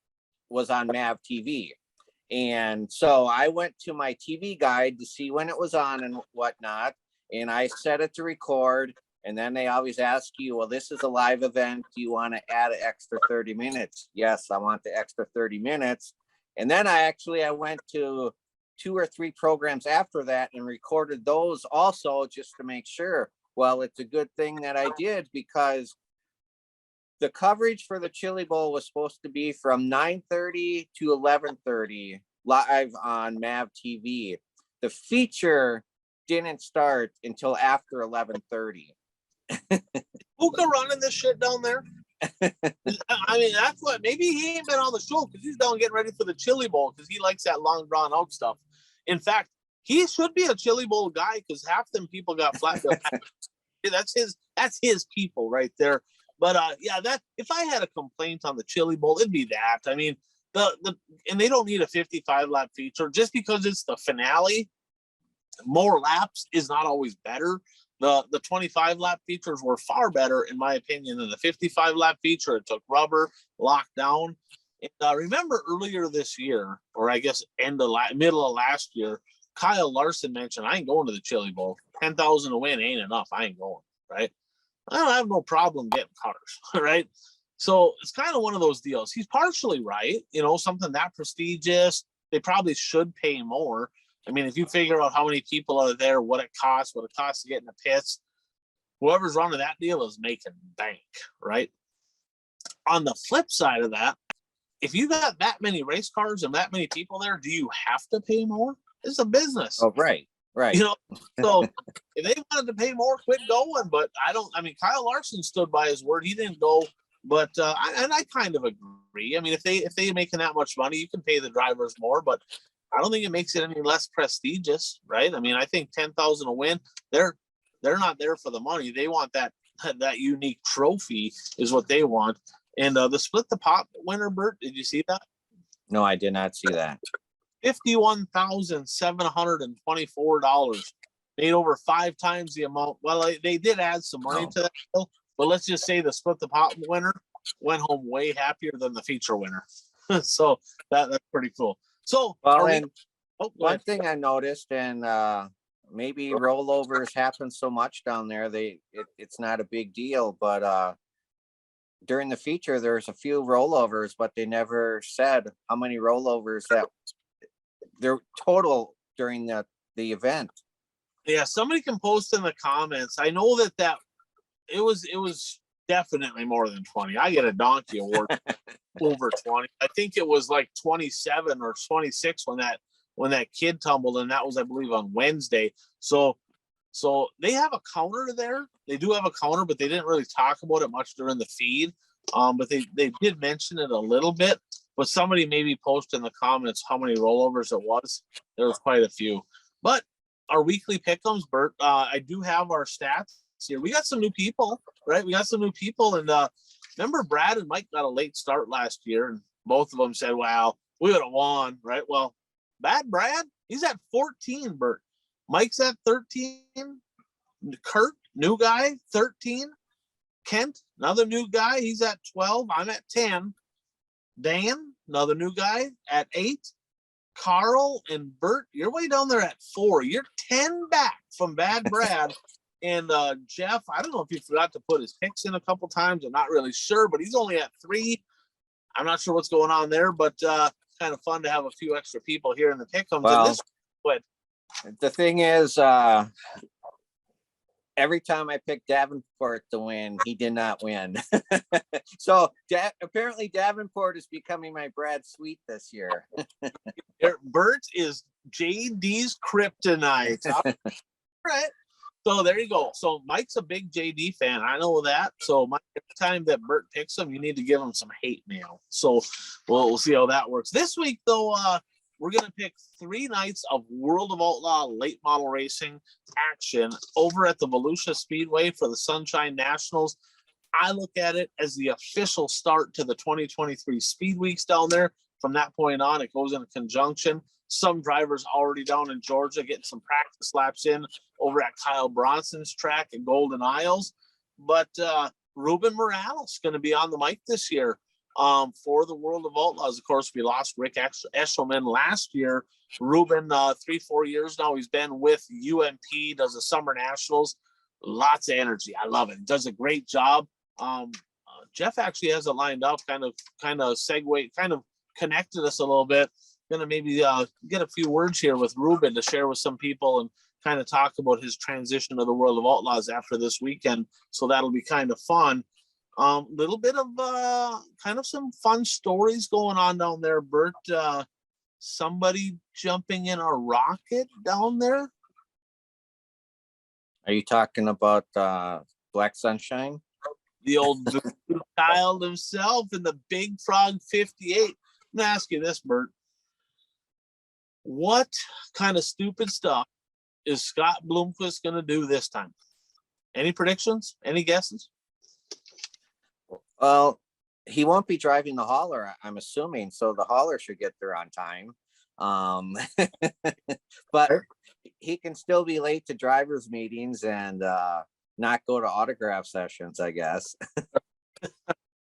was on MAV TV. And so I went to my TV guide to see when it was on and whatnot. And I set it to record. And then they always ask you, well, this is a live event. Do you want to add an extra 30 minutes? Yes, I want the extra 30 minutes. And then I went to 2 or 3 programs after that and recorded those also just to make sure. Well, it's a good thing that I did, because the coverage for the Chili Bowl was supposed to be from 9:30 to 11:30 live on MAV TV. The feature didn't start until after 11:30. Puka running this shit down there? I mean, that's what, maybe he ain't been on the show because he's down getting ready for the Chili Bowl because he likes that long drawn out stuff. In fact, he should be a Chili Bowl guy because half them people got flat. That's his people right there. But yeah, that if I had a complaint on the Chili Bowl, it'd be that. I mean, and they don't need a 55 lap feature just because it's the finale. More laps is not always better. The 25 lap features were far better, in my opinion, than the 55 lap feature. It took rubber, locked down. And remember earlier this year, or I guess middle of last year, Kyle Larson mentioned, I ain't going to the Chili Bowl. 10,000 to win ain't enough. I ain't going, right? I don't have no problem getting cars, right? So it's kind of one of those deals. He's partially right. You know, something that prestigious, they probably should pay more. I mean, if you figure out how many people are there, what it costs to get in the pits, whoever's running that deal is making bank, right? On the flip side of that, if you got that many race cars and that many people there, do you have to pay more? It's a business. Oh, right. You know, so if they wanted to pay more, quit going. But I mean, Kyle Larson stood by his word. He didn't go. But I kind of agree. I mean, if they're making that much money, you can pay the drivers more, but I don't think it makes it any less prestigious, right? I mean, I think 10,000 a win. They're not there for the money. They want that unique trophy is what they want. And the split the pot winner, Bert, did you see that? No, I did not see that. $51,724, made over 5 times the amount. Well, they did add some money to that bill, but let's just say the split the pot winner went home way happier than the feature winner. So that's pretty cool. So one thing I noticed, and maybe rollovers happen so much down there, it's not a big deal, but during the feature there's a few rollovers, but they never said how many rollovers that they're total during the event. Yeah, somebody can post in the comments. I know that it was definitely more than 20. I get a donkey award over 20. I think it was like 27 or 26 when that kid tumbled, and that was, I believe, on Wednesday. So they have a counter there. They do have a counter, but they didn't really talk about it much during the feed. But they did mention it a little bit. But somebody maybe post in the comments how many rollovers it was. There was quite a few. But our weekly pick'ems, Bert, I do have our stats here. We got some new people, right? We got some new people, and remember Brad and Mike got a late start last year, and both of them said, "Wow, we would have won," right? Well, bad Brad, he's at 14, Bert. Mike's at 13. Kurt, new guy, 13. Kent, another new guy, he's at 12. I'm at 10. Dan, another new guy, at 8. Carl and Bert, you're way down there at 4. You're 10 back from bad Brad. And Jeff, I don't know if he forgot to put his picks in a couple times. I'm not really sure, but he's only at 3. I'm not sure what's going on there, but kind of fun to have a few extra people here in the pick'ems. Well, the thing is, every time I picked Davenport to win, he did not win. So apparently Davenport is becoming my Brad Sweet this year. Bert is JD's kryptonite. All right. So there you go. So Mike's a big JD fan. I know that. So every time that Bert picks him, you need to give him some hate mail. So we'll see how that works. This week, though, we're going to pick 3 nights of World of Outlaw late model racing action over at the Volusia Speedway for the Sunshine Nationals. I look at it as the official start to the 2023 Speed Weeks down there. From that point on, it goes in conjunction. Some drivers already down in Georgia getting some practice laps in over at Kyle Bronson's track at Golden Isles. But Ruben Morales is going to be on the mic this year for the World of Outlaws. Of course, we lost Rick Eshelman last year. Ruben, 3-4 years now, he's been with UMP, does the Summer Nationals. Lots of energy. I love it. Does a great job. Jeff actually has it lined up, kind of segue, kind of connected us a little bit. Gonna maybe get a few words here with Ruben to share with some people and kind of talk about his transition to the World of Outlaws after this weekend. So that'll be kind of fun. Little bit of kind of some fun stories going on down there, Bert. Somebody jumping in a rocket down there. Are you talking about Black Sunshine? The old child himself in the Big Frog 58. I'm gonna ask you this, Bert. What kind of stupid stuff is Scott Bloomquist going to do this time? Any predictions? Any guesses? Well, he won't be driving the hauler, I'm assuming, so the hauler should get there on time. But he can still be late to drivers' meetings and not go to autograph sessions, I guess.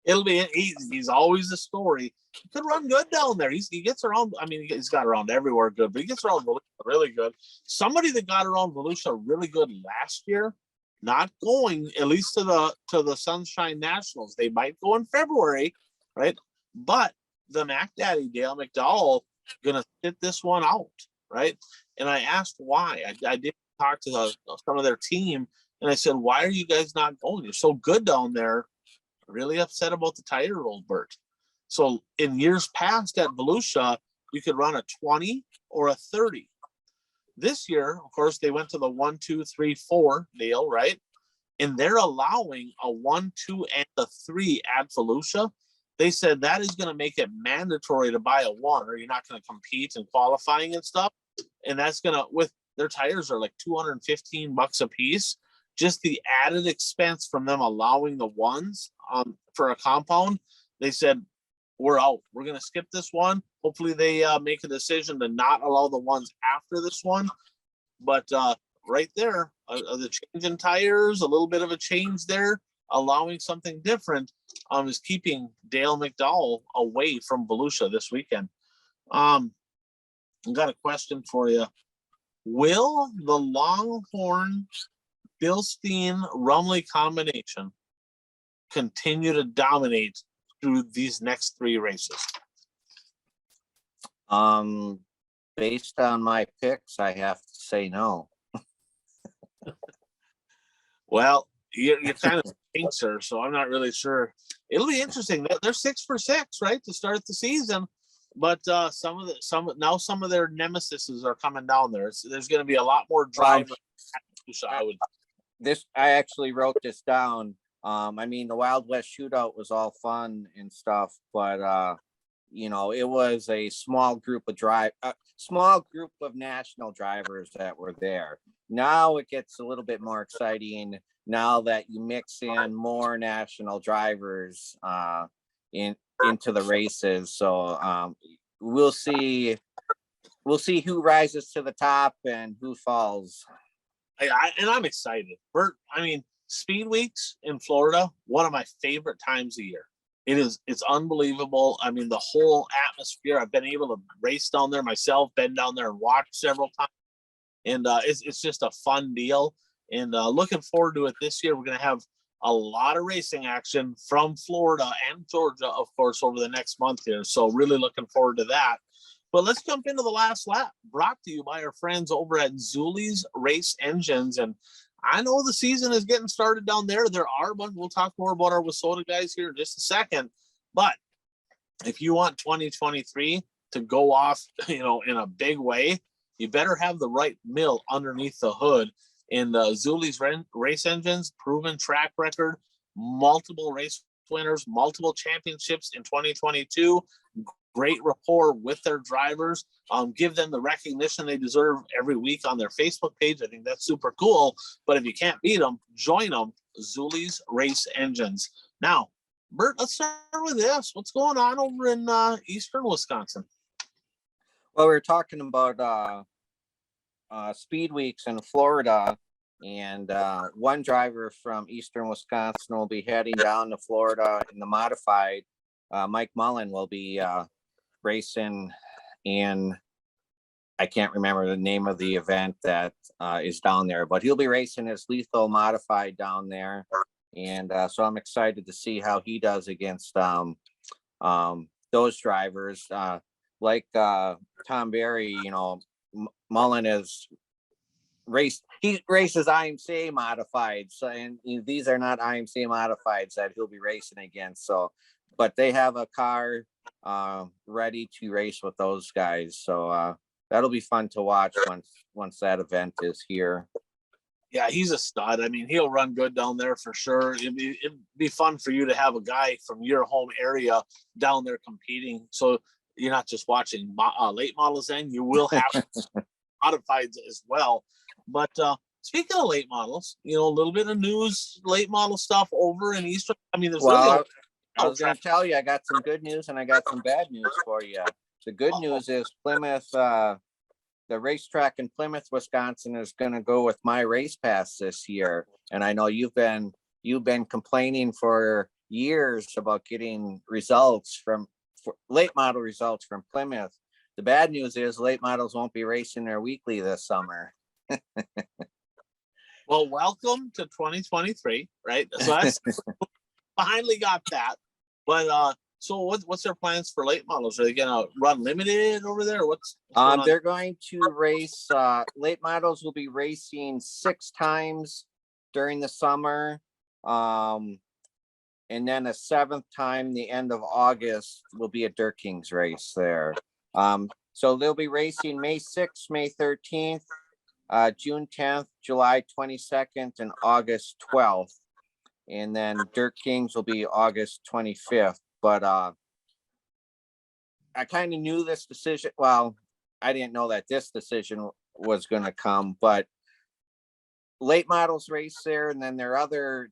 It'll be he's always a story. He could run good down there. He gets around. I mean, he's got around everywhere good, but he gets around really good. Somebody that got around Volusia really good last year, not going at least to the Sunshine Nationals. They might go in February, right? But the Mac Daddy Dale McDowell gonna sit this one out, right? And I asked why. I did talk to some of their team, and I said, "Why are you guys not going? You're so good down there." Really upset about the tire roll, Bert. So in years past at Volusia, you could run a 20 or a 30. This year, of course, they went to the 1, 2, 3, 4 deal, right? And they're allowing a 1, 2, and a 3 at Volusia. They said that is going to make it mandatory to buy a 1, or you're not going to compete in qualifying and stuff. And that's going to, with their tires are like $215 a piece. Just the added expense from them allowing the 1s for a compound, they said, we're out. We're going to skip this one. Hopefully they make a decision to not allow the 1s after this one. But right there, the change in tires, a little bit of a change there, allowing something different is keeping Dale McDowell away from Volusia this weekend. I've got a question for you. Will the Longhorn Bilstein Rumley combination continue to dominate through these next 3 races? Based on my picks, I have to say no. Well, you're kind of a pincer, so I'm not really sure. It'll be interesting. They're 6 for 6, right, to start the season. But some of their nemesises are coming down there. There's going to be a lot more drivers. I actually wrote this down. I mean, the Wild West Shootout was all fun and stuff, but it was a small group of national drivers that were there. Now it gets a little bit more exciting now that you mix in more national drivers into the races. So we'll see who rises to the top and who falls. And I'm excited. Bert, I mean, Speed Weeks in Florida, one of my favorite times of year. It's unbelievable. I mean, the whole atmosphere. I've been able to race down there myself, been down there and watched several times. And it's just a fun deal. And looking forward to it this year. We're going to have a lot of racing action from Florida and Georgia, of course, over the next month here. So really looking forward to that. But let's jump into the last lap, brought to you by our friends over at Zuli's Race Engines. And I know the season is getting started down there. There are a bunch. We'll talk more about our Wissota guys here in just a second. But if you want 2023 to go off, in a big way, you better have the right mill underneath the hood. And Zuli's Race Engines, proven track record, multiple race winners, multiple championships in 2022. Great rapport with their drivers. Give them the recognition they deserve every week on their Facebook page. I think that's super cool. But if you can't beat them, join them. Zuli's Race Engines. Now, Bert, let's start with this. What's going on over in eastern Wisconsin? Well, we're talking about Speed Weeks in Florida, and one driver from eastern Wisconsin will be heading down to Florida in the modified. Mike Mullen will be racing in, I can't remember the name of the event that is down there, but he'll be racing his lethal modified down there. And so I'm excited to see how he does against those drivers. Like Tom Berry, Mullen is he races IMCA modifieds, so, and these are not IMCA modifieds that he'll be racing against. So, but they have a car ready to race with those guys. So that'll be fun to watch once that event is here. Yeah, he's a stud. I mean, he'll run good down there for sure. It'd be fun for you to have a guy from your home area down there competing. So you're not just watching late models, then you will have modifieds as well. But speaking of late models, a little bit of news, late model stuff over in Eastern. I mean, I was going to tell you, I got some good news and I got some bad news for you. The good news is Plymouth, the racetrack in Plymouth, Wisconsin is going to go with my race pass this year. And I know you've been complaining for years about getting results for late model results from Plymouth. The bad news is late models won't be racing their weekly this summer. Well, welcome to 2023, right? So that's finally got that. But so what's their plans for late models? Are they gonna run limited over there? What's going on? They're going to race late models will be racing 6 times during the summer. And then a 7th time, the end of August, will be a Dirt Kings race there. So they'll be racing May 6th, May 13th, June 10th, July 22nd, and August 12th. And then Dirt Kings will be August 25th. But I kind of knew this decision. Well, I didn't know that this decision was going to come, but late models race there. And then their other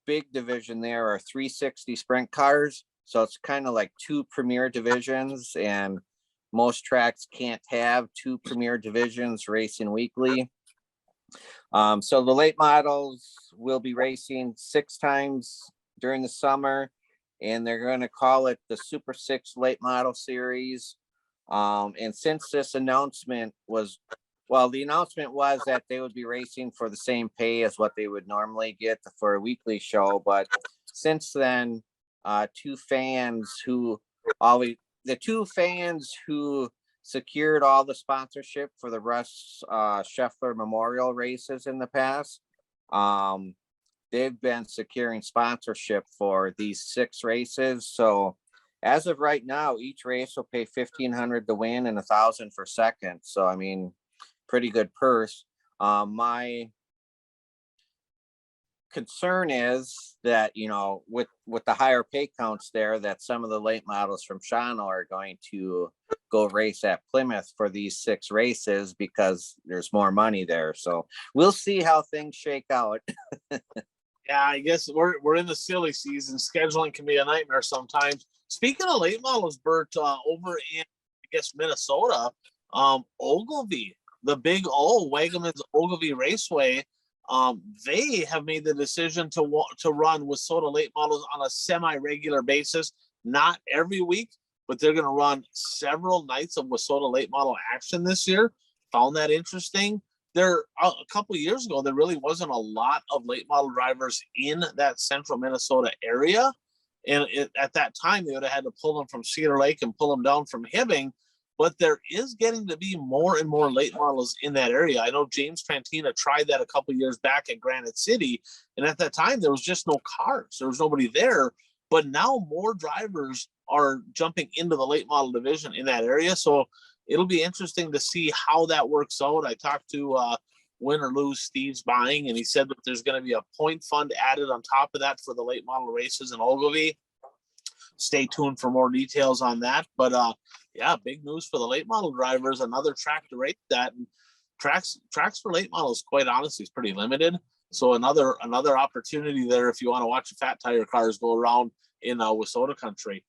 big division there are 360 sprint cars. So it's kind of like 2 premier divisions, and most tracks can't have 2 premier divisions racing weekly. So the late models will be racing 6 times during the summer, and they're going to call it the Super 6 Late Model Series. And since this announcement was, well, the announcement was that they would be racing for the same pay as what they would normally get for a weekly show. But since then, the two fans who secured all the sponsorship for the Russ Scheffler Memorial races in the past, they've been securing sponsorship for these 6 races. So as of right now, each race will pay $1,500 to win and $1,000 for second. So I mean, pretty good purse. My concern is that, you know, with the higher pay counts there, that some of the late models from Shawano are going to go race at Plymouth for these 6 races because there's more money there. So we'll see how things shake out. Yeah, I guess we're in the silly season. Scheduling can be a nightmare sometimes. Speaking of late models, Bert, over in, I guess, Minnesota, Ogilvy, the Big O, Wagaman's Ogilvy Raceway, they have made the decision to run WISSOTA late models on a semi-regular basis, not every week, but they're going to run several nights of WISSOTA late model action this year. Found that interesting. There, a couple of years ago, there really wasn't a lot of late model drivers in that central Minnesota area. And at that time, they would have had to pull them from Cedar Lake and pull them down from Hibbing. But there is getting to be more and more late models in that area. I know James Trantina tried that a couple of years back at Granite City. And at that time, there was just no cars. There was nobody there. But now more drivers are jumping into the late model division in that area. So it'll be interesting to see how that works out. I talked to Win or Lose Steve's Buying, and he said that there's going to be a point fund added on top of that for the late model races in Ogilvy. Stay tuned for more details on that. But yeah, big news for the late model drivers. Another track to race that. And tracks for late models, quite honestly, is pretty limited. So another opportunity there if you want to watch the fat tire cars go around in WISSOTA country.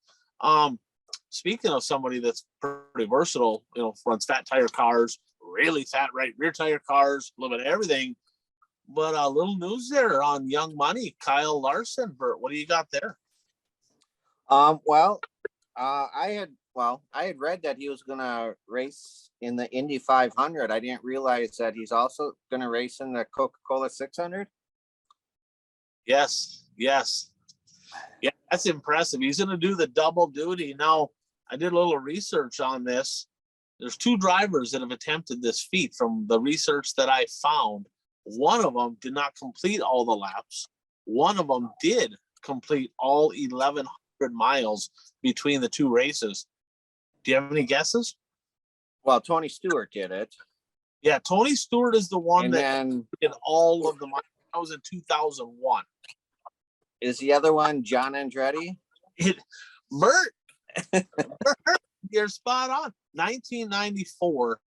Speaking of somebody that's pretty versatile, you know, runs fat tire cars, really fat right rear tire cars, a little bit of everything. But a little news there on Young Money, Kyle Larson. Bert, what do you got there? Well, I had read that he was gonna race in the Indy 500. I didn't realize that he's also gonna race in the Coca-Cola 600. Yes. Yeah, that's impressive. He's gonna do the double duty. Now, I did a little research on this. There's 2 drivers that have attempted this feat from the research that I found. One of them did not complete all the laps. One of them did complete all 1,100 miles between the 2 races. Do you have any guesses? Well, Tony Stewart did it. Yeah, Tony Stewart is the one that did all of the miles. That was in 2001. Is the other one John Andretti? Bert, you're spot on. 1994.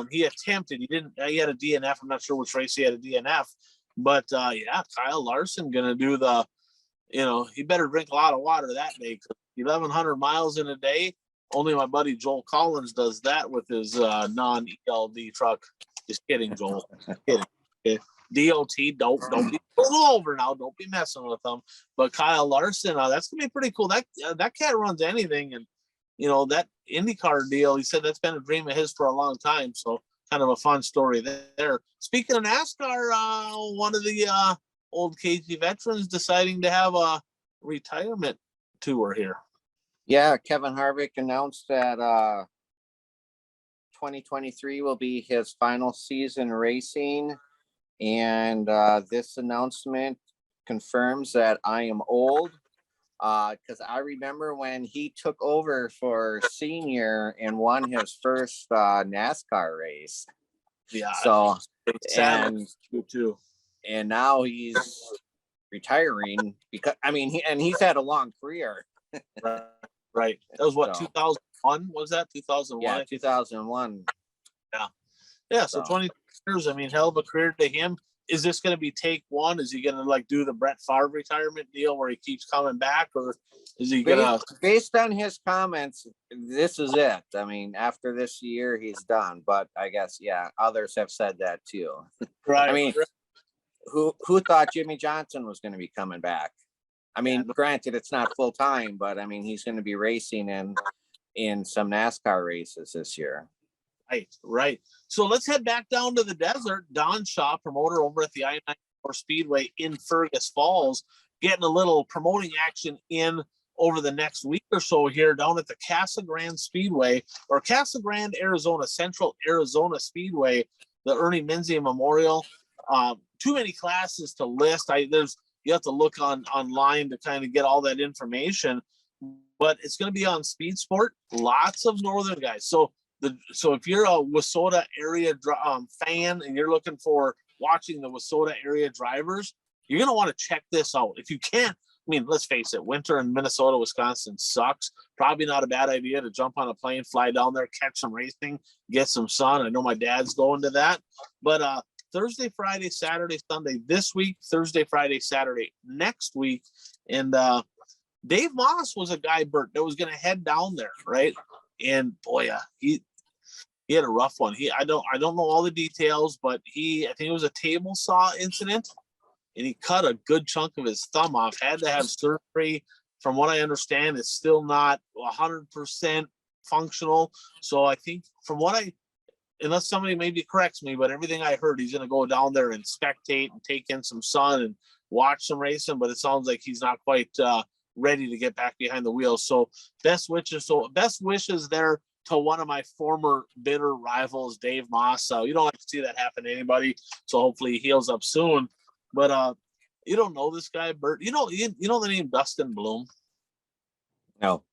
He attempted. He had a DNF. I'm not sure which race he had a DNF, but yeah, Kyle Larson gonna do the. You know, he better drink a lot of water that day. 1,100 miles in a day. Only my buddy Joel Collins does that with his non-ELD truck. Just kidding, Joel. Kidding. Okay. D.O.T. Don't be pulling over now. Don't be messing with them. But Kyle Larson, that's gonna be pretty cool. That cat runs anything, and that IndyCar deal. He said that's been a dream of his for a long time. So kind of a fun story there. Speaking of NASCAR, one of the old KG veterans deciding to have a retirement tour here. Yeah, Kevin Harvick announced that 2023 will be his final season racing, and this announcement confirms that I am old, because I remember when he took over for senior and won his first NASCAR race. Yeah. So and too. And now he's retiring because he's had a long career. Right. That was what, 2001? Was that 2001? Yeah, 2001. Yeah. So 20 years. I mean, hell of a career to him. Is this going to be take one? Is he going to do the Brett Favre retirement deal where he keeps coming back, or is he going to? Based on his comments, this is it. I mean, after this year, he's done. But I guess others have said that too. Right. I mean, who thought Jimmy Johnson was going to be coming back? I mean, granted, it's not full time, but I mean, he's going to be racing in some NASCAR races this year. Right. So let's head back down to the desert. Don Shaw, promoter over at the I-94 Speedway in Fergus Falls, getting a little promoting action in over the next week or so here down at the Casa Grande Speedway, or Casa Grande, Arizona, Central Arizona Speedway, the Ernie Menzies Memorial. Too many classes to list. You have to look online to kind of get all that information, but it's going to be on Speed Sport. Lots of northern guys. So if you're a Wissota area fan and you're looking for watching the Wissota area drivers, you're going to want to check this out. If you can't, I mean, let's face it, winter in Minnesota, Wisconsin sucks. Probably not a bad idea to jump on a plane, fly down there, catch some racing, get some sun. I know my dad's going to that. But Thursday, Friday, Saturday, Sunday this week, Thursday, Friday, Saturday next week. And Dave Moss was a guy, Bert, that was going to head down there, right? And boy, he had a rough one. I don't know all the details, but I think it was a table saw incident, and he cut a good chunk of his thumb off. Had to have surgery. From what I understand, it's still not 100% functional. So I think unless somebody maybe corrects me, but everything I heard, he's going to go down there and spectate and take in some sun and watch some racing. But it sounds like he's not quite ready to get back behind the wheel. So best wishes there to one of my former bitter rivals, Dave Moss. You don't like to see that happen to anybody. So hopefully he heals up soon. But you don't know this guy, Bert. You know the name Dustin Bloom? No.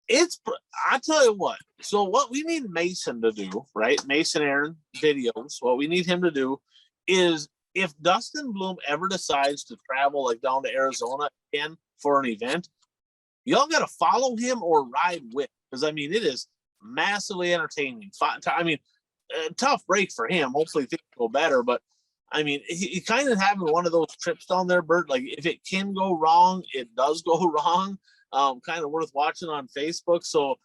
I tell you what. So what we need Mason to do, right? Mason Aaron videos. What we need him to do is, if Dustin Bloom ever decides to travel down to Arizona again for an event, y'all got to follow him or ride with, because I mean, it is massively entertaining. I mean, tough break for him. Hopefully things go better, but I mean, he kind of having one of those trips down there, Bert. Like, if it can go wrong, it does go wrong. Kind of worth watching on Facebook. So,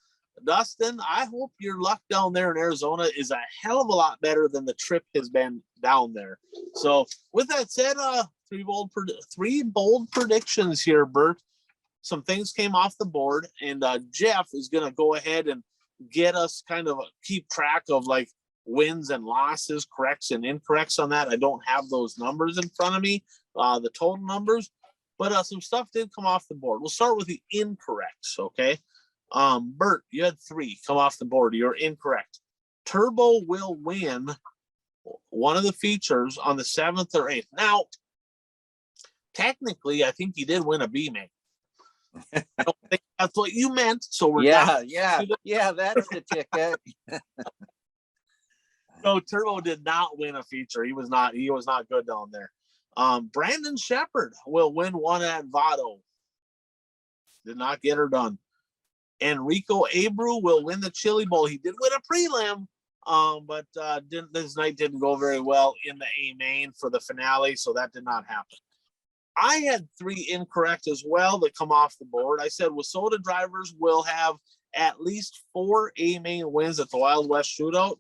Dustin, I hope your luck down there in Arizona is a hell of a lot better than the trip has been down there. So, with that said, three bold predictions here, Bert. Some things came off the board, and Jeff is going to go ahead and get us kind of keep track of wins and losses, corrects and incorrects on that. I don't have those numbers in front of me, the total numbers, but some stuff did come off the board. We'll start with the incorrects, okay? Bert, you had 3 come off the board. You're incorrect. Turbo will win one of the features on the 7th or 8th. Now, technically, I think he did win a B-main. I don't think that's what you meant. So we're that's the ticket. No, Turbo did not win a feature. He was not good down there. Brandon Shepard will win one at Vado. Did not get her done. Enrico Abreu will win the Chili Bowl. He did win a prelim, but this night didn't go very well in the A main for the finale, so that did not happen. I had 3 incorrect as well that come off the board. I said Wissota drivers will have at least 4 A main wins at the Wild West Shootout.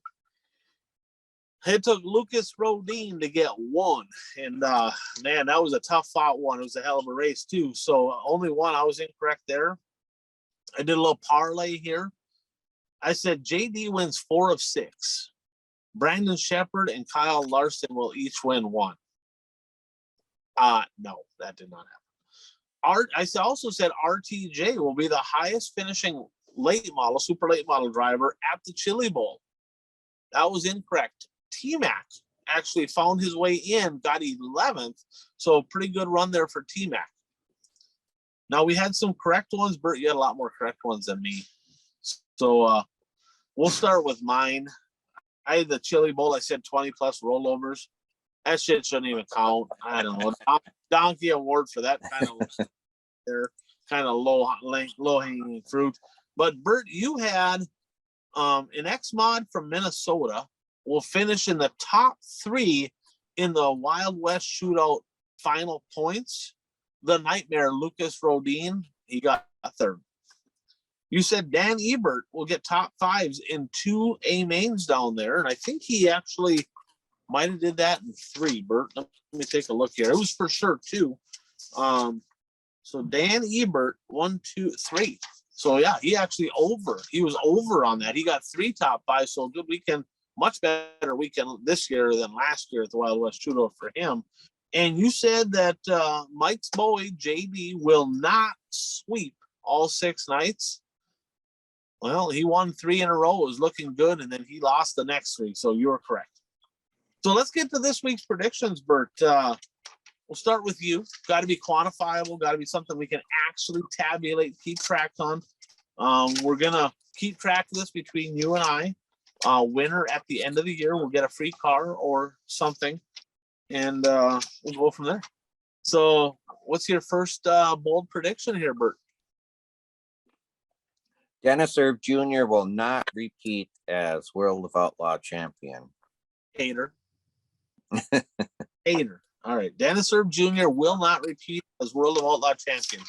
It took Lucas Rodin to get one. And man, that was a tough fought one. It was a hell of a race, too. So only one. I was incorrect there. I did a little parlay here. I said JD wins 4 of 6. Brandon Shepard and Kyle Larson will each win 1. No, that did not happen. I also said RTJ will be the highest finishing late model, super late model driver at the Chili Bowl. That was incorrect. T-Mac actually found his way in, got 11th. So pretty good run there for T-Mac. Now we had some correct ones. Bert, you had a lot more correct ones than me. So we'll start with mine. I had the Chili Bowl. I said 20 plus rollovers. That shit shouldn't even count. I don't know. Donkey award for that kind of they're kind of low hanging fruit. But Bert, you had an X-Mod from Minnesota will finish in the top 3 in the Wild West Shootout final points. The Nightmare, Lucas Rodin, he got a 3rd. You said Dan Ebert will get top 5s in 2 A mains down there. And I think he actually might have did that in 3, Bert. Let me take a look here. It was for sure 2. So Dan Ebert, 1, 2, 3. So yeah, he was over on that. He got 3 top 5. So good weekend, much better weekend this year than last year at the Wild West Shootout for him. And you said that Mike's boy, JD, will not sweep all 6 nights. Well, he won 3 in a row. It was looking good, and then he lost the next 3. So you were correct. So let's get to this week's predictions, Bert. We'll start with you. Got to be quantifiable. Got to be something we can actually tabulate, keep track on. We're going to keep track of this between you and I. Winner at the end of the year will get a free car or something. And we'll go from there. So what's your first bold prediction here, Bert? Dennis Erb Jr. will not repeat as World of Outlaw champion. Hater. Hater. All right. Dennis Erb Jr. will not repeat as World of Outlaw champion.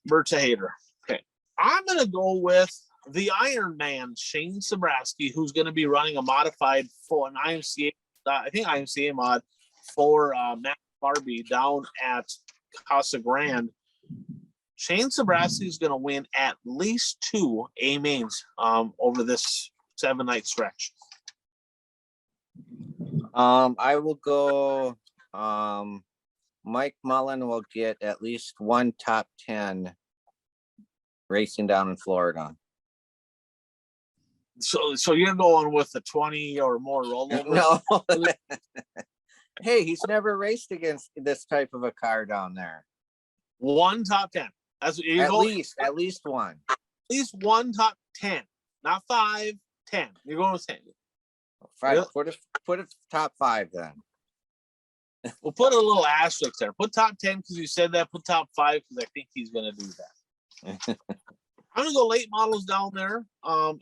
Bert's a hater. Okay. I'm going to go with the Iron Man, Shane Sabraski, who's going to be running a modified for an IMCA, I think IMCA mod for Matt Barbie down at Casa Grande. Shane Sabraski is going to win at least 2 A mains over this 7-night stretch. I will go. Mike Mullen will get at least 1 top 10 racing down in Florida. So you're going with the 20 or more rollover? No. Hey, he's never raced against this type of a car down there. 1 top 10. That's what you're at going, least one. At least 1 top 10, not 5, 10. You're going with 10. 5. Put it top 5 then. We'll put a little asterisk there. Put top 10 because you said that. Put top 5 because I think he's going to do that. I'm going to go late models down there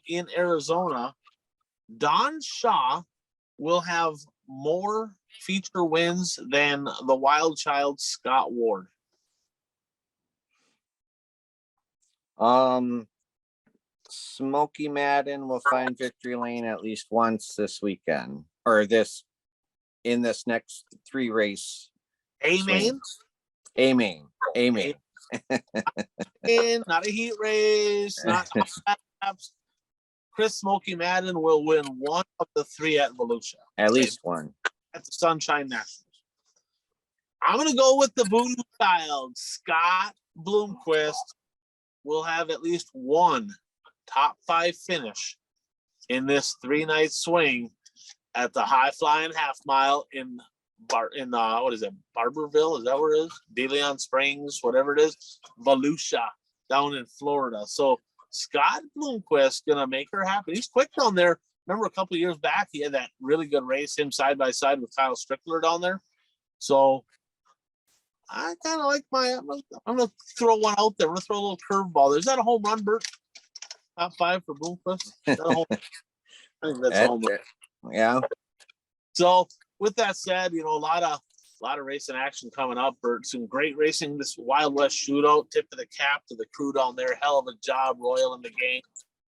in Arizona. Don Shaw will have more feature wins than the Wild Child Scott Ward. Smokey Madden will find victory lane at least once this weekend, or in this next 3 race. Amen. Amen. Not a heat race. Not Chris Smokey Madden will win 1 of the 3 at Volusia. At least 1 at the Sunshine Nationals. I'm going to go with the Voodoo Child. Scott Bloomquist will have at least 1 top 5 finish in this 3-night swing at the High Flying Half Mile in what is it, Barberville? Is that where it is? De Leon Springs, whatever it is, Volusia down in Florida. So Scott Bloomquist gonna make her happen. He's quick down there. Remember a couple of years back, he had that really good race, him side by side with Kyle Strickler down there. So I kind of like I'm gonna throw one out there. I'm gonna throw a little curveball. Is that a home run, Bert? Top 5 for Bloomquist? I think that's a home run. Yeah. So with that said, a lot of racing action coming up, Bert. Some great racing this Wild West Shootout. Tip of the cap to the crew down there. Hell of a job, Royal and the gang.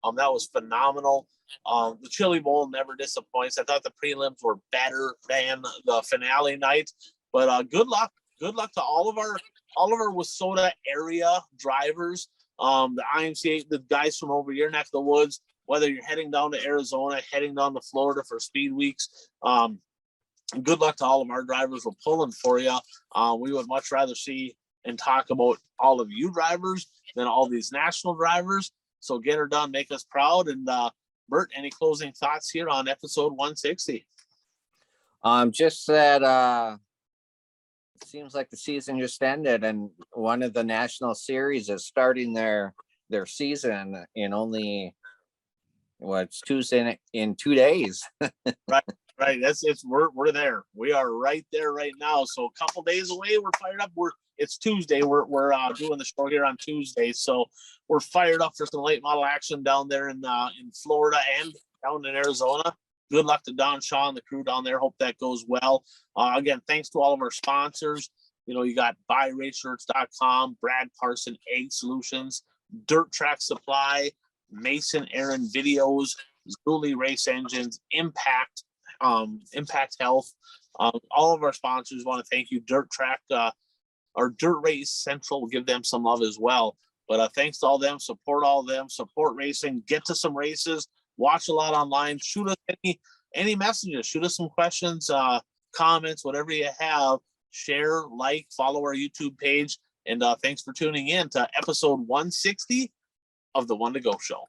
That was phenomenal. The Chili Bowl never disappoints. I thought the prelims were better than the finale night, but good luck. Good luck to all of our Wissota area drivers. The IMCA, the guys from over your neck of the woods, whether you're heading down to Arizona, heading down to Florida for speed weeks. Good luck to all of our drivers. We're pulling for you. We would much rather see and talk about all of you drivers than all these national drivers. So get her done, make us proud. And Bert, any closing thoughts here on episode 160? Just that it seems like the season just ended, and one of the national series is starting their season in only what's Tuesday in 2 days. Right. We're there. We are right there right now. So a couple days away, we're fired up. It's Tuesday. We're doing the show here on Tuesday. So we're fired up for some late model action down there in Florida and down in Arizona. Good luck to Don Shaw and the crew down there. Hope that goes well. Again, thanks to all of our sponsors. You got buyraceshirts.com, Brad Carson Egg Solutions, Dirt Track Supply, Mason Aaron Videos, Zuli Race Engines, Impact Health. All of our sponsors want to thank you. Dirt Track, or Dirt Race Central, will give them some love as well. But thanks to all them, support racing, get to some races, watch a lot online, shoot us any messages, shoot us some questions, comments, whatever you have, share, like, follow our YouTube page. And thanks for tuning in to episode 160 of the One to Go Show.